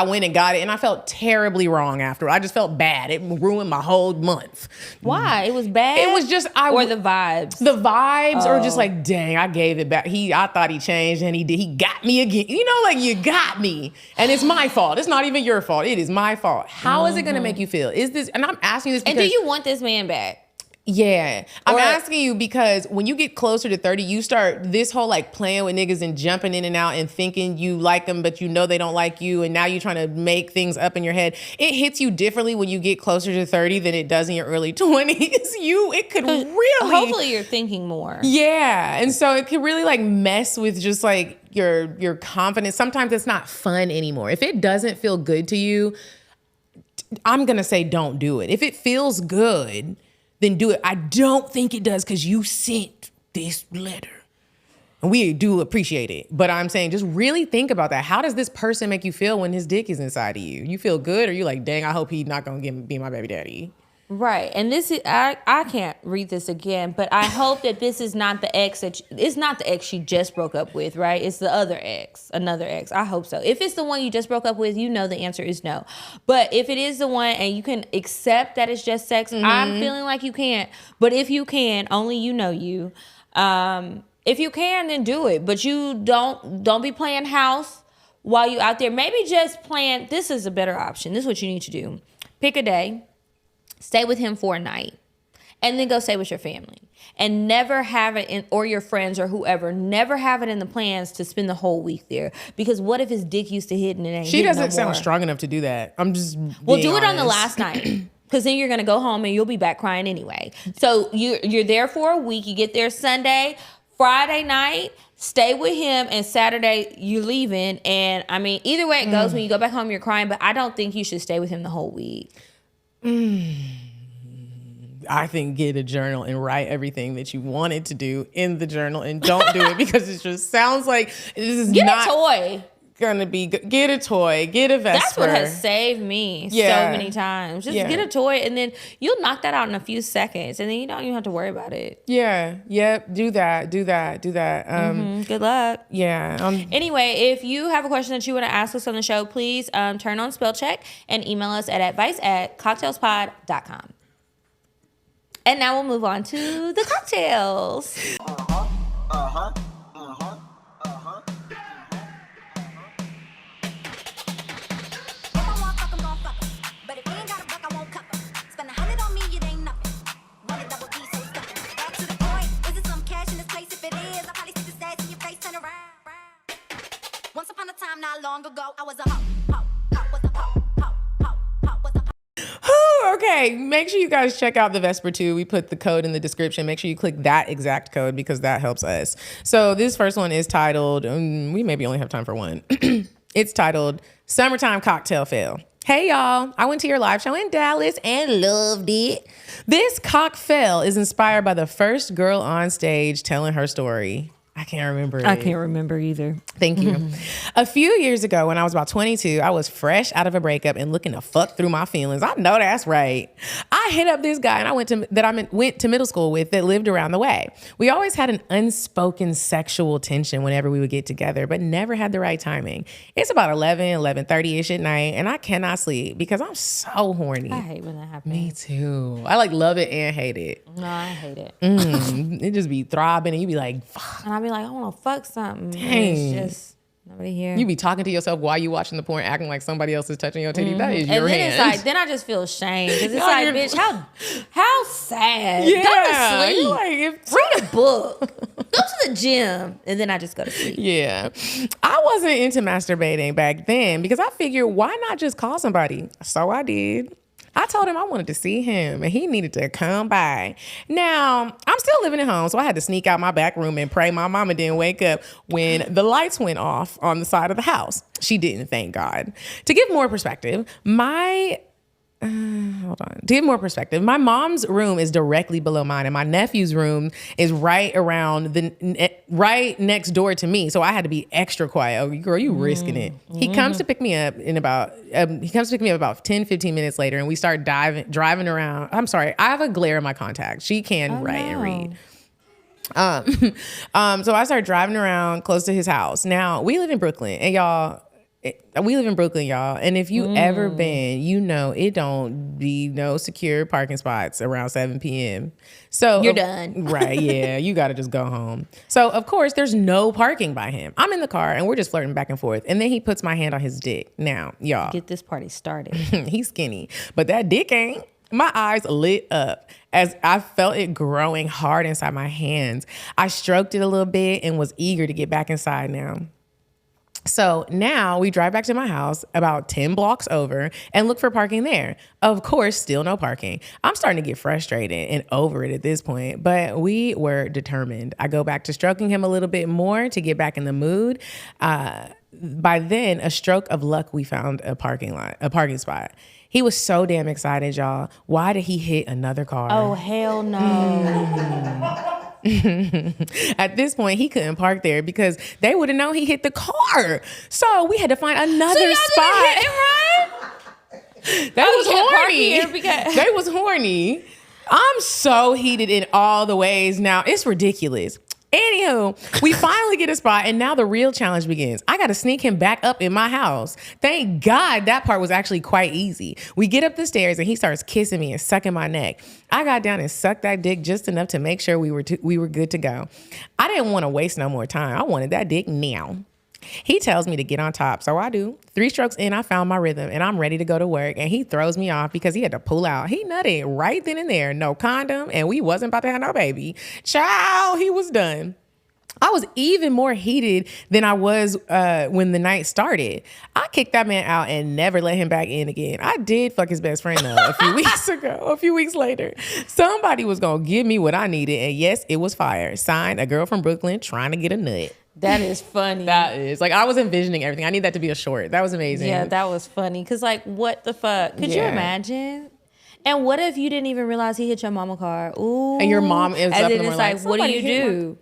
Speaker 2: went and got it and I felt terribly wrong after. I just felt bad. It ruined my whole month.
Speaker 3: Why? It was bad?
Speaker 2: It was just
Speaker 3: or the vibes?
Speaker 2: The vibes are just like, dang, I gave it back. I thought he changed and he got me again. You know, like you got me. And it's my fault. It's not even your fault. It is my fault. How is it gonna make you feel? And I'm asking you this because—
Speaker 3: And do you want this man back?
Speaker 2: Yeah. I'm asking you because when you get closer to 30, you start this whole like playing with niggas and jumping in and out and thinking you like them, but you know they don't like you. And now you're trying to make things up in your head. It hits you differently when you get closer to 30 than it does in your early 20s. It could really—
Speaker 3: Hopefully you're thinking more.
Speaker 2: Yeah. And so it could really like mess with just like your confidence. Sometimes it's not fun anymore. If it doesn't feel good to you, I'm going to say don't do it. If it feels good, then do it. I don't think it does because you sent this letter. And we do appreciate it. But I'm saying just really think about that. How does this person make you feel when his dick is inside of you? You feel good or you like, dang, I hope he's not going to be my baby daddy?
Speaker 3: Right. And this is, I can't read this again, but I hope that this is not the ex it's not the ex she just broke up with, right? It's the other ex, another ex. I hope so. If it's the one you just broke up with, you know the answer is no. But if it is the one and you can accept that it's just sex, I'm feeling like you can't. But if you can, only you know you. If you can, then do it. But you don't be playing house while you out there. Maybe just plan, this is a better option. This is what you need to do. Pick a day. Stay with him for a night and then go stay with your family and never have it in, or your friends or whoever, never have it in the plans to spend the whole week there. Because what if his dick used to hit and it ain't
Speaker 2: She doesn't
Speaker 3: no
Speaker 2: sound
Speaker 3: more?
Speaker 2: Strong enough to do that. I'm just
Speaker 3: Well, do it
Speaker 2: honest.
Speaker 3: on the last night because then you're going to go home and you'll be back crying anyway. So you're there for a week. You get there Sunday, Friday night, stay with him, and Saturday you're leaving. And I mean, either way it goes, when you go back home, you're crying, but I don't think you should stay with him the whole week.
Speaker 2: I think get a journal and write everything that you wanted to do in the journal and don't do it because it just sounds like this is
Speaker 3: Get
Speaker 2: not
Speaker 3: a toy.
Speaker 2: Gonna be good. Get a toy, get a Vesper.
Speaker 3: That's what has saved me so many times. Just get a toy and then you'll knock that out in a few seconds and then you don't even have to worry about it.
Speaker 2: Yeah. Yep. Do that.
Speaker 3: Good luck.
Speaker 2: Yeah.
Speaker 3: Anyway, if you have a question that you want to ask us on the show, please turn on spell check and email us at advice@cocktailspod.com. And now we'll move on to the cocktails.
Speaker 9: Once upon a time, not long ago, I was a hoe, was a hoe.
Speaker 2: Okay, make sure you guys check out the Vesper 2. We put the code in the description. Make sure you click that exact code because that helps us. So this first one is titled, we maybe only have time for one. It's titled Summertime Cocktail Fail. Hey y'all, I went to your live show in Dallas and loved it. This cock fail is inspired by the first girl on stage telling her story. I can't remember it.
Speaker 3: I can't remember either.
Speaker 2: Thank you. A few years ago, when I was about 22, I was fresh out of a breakup and looking to fuck through my feelings. I know that's right. I hit up this guy and I went to middle school with that lived around the way. We always had an unspoken sexual tension whenever we would get together, but never had the right timing. It's about 11:30-ish at night, and I cannot sleep because I'm so horny.
Speaker 3: I hate when that happens.
Speaker 2: Me too. I like love it and hate it.
Speaker 3: No, I hate it.
Speaker 2: It just be throbbing and you be like, fuck.
Speaker 3: And I'll be like, I want to fuck something.
Speaker 2: Dang.
Speaker 3: And it's just Nobody here.
Speaker 2: You be talking to yourself while you watching the porn, acting like somebody else is touching your titty. That is your
Speaker 3: and then
Speaker 2: hand.
Speaker 3: it's like, then I just feel shame because it's
Speaker 2: No,
Speaker 3: like,
Speaker 2: you're-
Speaker 3: bitch, how sad.
Speaker 2: Yeah.
Speaker 3: Go to sleep.
Speaker 2: You're like, if-
Speaker 3: Read a book. Go to the gym, and then I just go to sleep.
Speaker 2: Yeah. I wasn't into masturbating back then because I figured, why not just call somebody? So I did. I told him I wanted to see him and he needed to come by. Now, I'm still living at home, so I had to sneak out my back room and pray my mama didn't wake up when the lights went off on the side of the house. She didn't, thank God. To give more perspective, my mom's room is directly below mine, and my nephew's room is right next door to me. So I had to be extra quiet. Oh, girl, you risking it. He comes to pick me up about 10, 15 minutes later, and we start driving around. I'm sorry, I have a glare in my contacts. She can write and read. So I started driving around close to his house. Now we live in Brooklyn, and y'all. And if you ever been, you know it don't be no secure parking spots around 7 p.m. So
Speaker 3: you're done.
Speaker 2: Right, yeah. You got to just go home. So, of course, there's no parking by him. I'm in the car, and we're just flirting back and forth. And then he puts my hand on his dick. Now, y'all.
Speaker 3: Get this party started.
Speaker 2: He's skinny. But that dick ain't. My eyes lit up as I felt it growing hard inside my hands. I stroked it a little bit and was eager to get back inside now. So now we drive back to my house about 10 blocks over and look for parking there. Of course, still no parking. I'm starting to get frustrated and over it at this point, but we were determined. I go back to stroking him a little bit more to get back in the mood. By then, a stroke of luck, we found a parking spot. He was so damn excited, y'all. Why did he hit another car?
Speaker 3: Oh, hell no.
Speaker 2: At this point, he couldn't park there because they would have known he hit the car. So we had to find another spot.
Speaker 3: Hit him, right?
Speaker 2: They was horny. They was horny. I'm so heated in all the ways now. It's ridiculous. Anywho, we finally get a spot, and now the real challenge begins. I got to sneak him back up in my house. Thank God that part was actually quite easy. We get up the stairs, and he starts kissing me and sucking my neck. I got down and sucked that dick just enough to make sure we were good to go. I didn't want to waste no more time. I wanted that dick now. He tells me to get on top, so I do. 3 strokes in, I found my rhythm, and I'm ready to go to work, and he throws me off because he had to pull out. He nutted right then and there, no condom, and we wasn't about to have no baby. Child, he was done. I was even more heated than I was when the night started. I kicked that man out and never let him back in again. I did fuck his best friend though a few weeks later. Somebody was gonna give me what I needed, and yes, it was fire. Signed, a girl from Brooklyn trying to get a nut.
Speaker 3: That is funny.
Speaker 2: That is. Like, I was envisioning everything. I need that to be a short. That was amazing.
Speaker 3: Yeah, that was funny. Because, like, what the fuck? Could you imagine? And what if you didn't even realize he hit your mama car? Ooh.
Speaker 2: And your mom is up in the morning
Speaker 3: like, what do you do?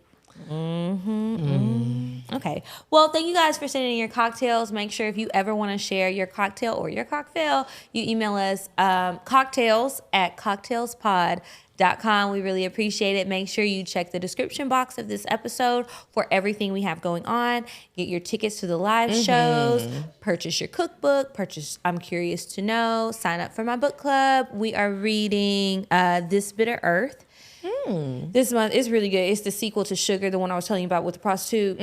Speaker 3: Okay. Well, thank you guys for sending in your cocktails. Make sure if you ever want to share your cocktail or your cocktail, you email us cocktails@cocktailspod.com. We really appreciate it. Make sure you check the description box of this episode for everything we have going on. Get your tickets to the live shows, purchase your cookbook, purchase I'm Curious to Know, sign up for my book club. We are reading This Bitter Earth. This month is really good. It's the sequel to Sugar, the one I was telling you about with the prostitute.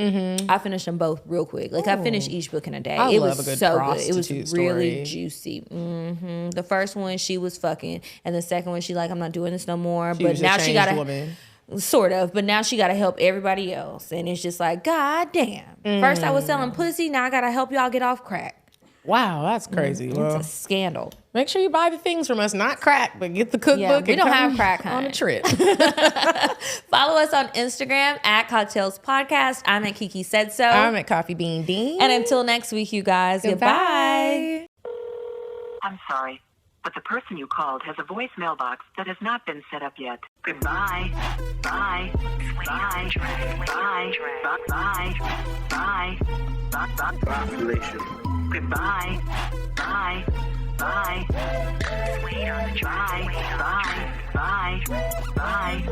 Speaker 3: I finished them both real quick. Like I finished each book in a day.
Speaker 2: I
Speaker 3: it
Speaker 2: love
Speaker 3: was
Speaker 2: a good
Speaker 3: so good.
Speaker 2: prostitute
Speaker 3: It was really
Speaker 2: story.
Speaker 3: juicy. The first one she was fucking, and the second one she like I'm not doing this no more.
Speaker 2: She
Speaker 3: but
Speaker 2: was a
Speaker 3: now she
Speaker 2: changed
Speaker 3: gotta
Speaker 2: woman.
Speaker 3: sort of. But now she gotta help everybody else, and it's just like God damn. First I was selling pussy. Now I gotta help y'all get off crack.
Speaker 2: Wow, that's crazy. Well,
Speaker 3: It's a scandal.
Speaker 2: make sure you buy the things from us, not crack, but get the cookbook.
Speaker 3: Yeah, we
Speaker 2: and
Speaker 3: don't
Speaker 2: come
Speaker 3: have crack,
Speaker 2: on
Speaker 3: honey.
Speaker 2: a trip.
Speaker 3: Follow us on Instagram @Cocktails Podcast. I'm at Kiki Said So.
Speaker 2: I'm at Coffee Bean Dean.
Speaker 3: And until next week, you guys, goodbye.
Speaker 10: I'm sorry, but the person you called has a voicemail box that has not been set up yet. Goodbye. Bye. Bye. Bye. Bye. Bye. Bye. Population. Goodbye. Bye. Bye. Wait on the drive. Bye. Bye. Bye.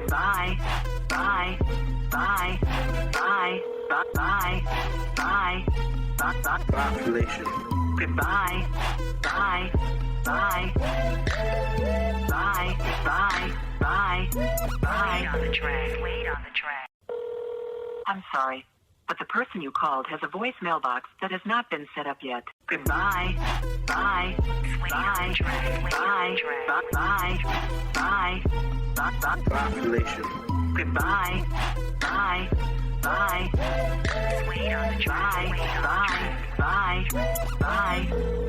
Speaker 10: Goodbye. Bye. Bye. Bye. Bye. Bye. Bye.
Speaker 6: Population.
Speaker 10: Goodbye. Bye. Bye. Bye. Bye. Bye. Bye.
Speaker 9: Wait on the track. Wait on the track.
Speaker 10: I'm sorry, but the person you called has a voice mailbox that has not been set up yet. Goodbye. Bye. Bye. Bye. Bye. Bye. Bye.
Speaker 6: Population.
Speaker 10: Goodbye. Bye. Bye.
Speaker 9: Wait on the track.
Speaker 10: Bye. Bye. Bye.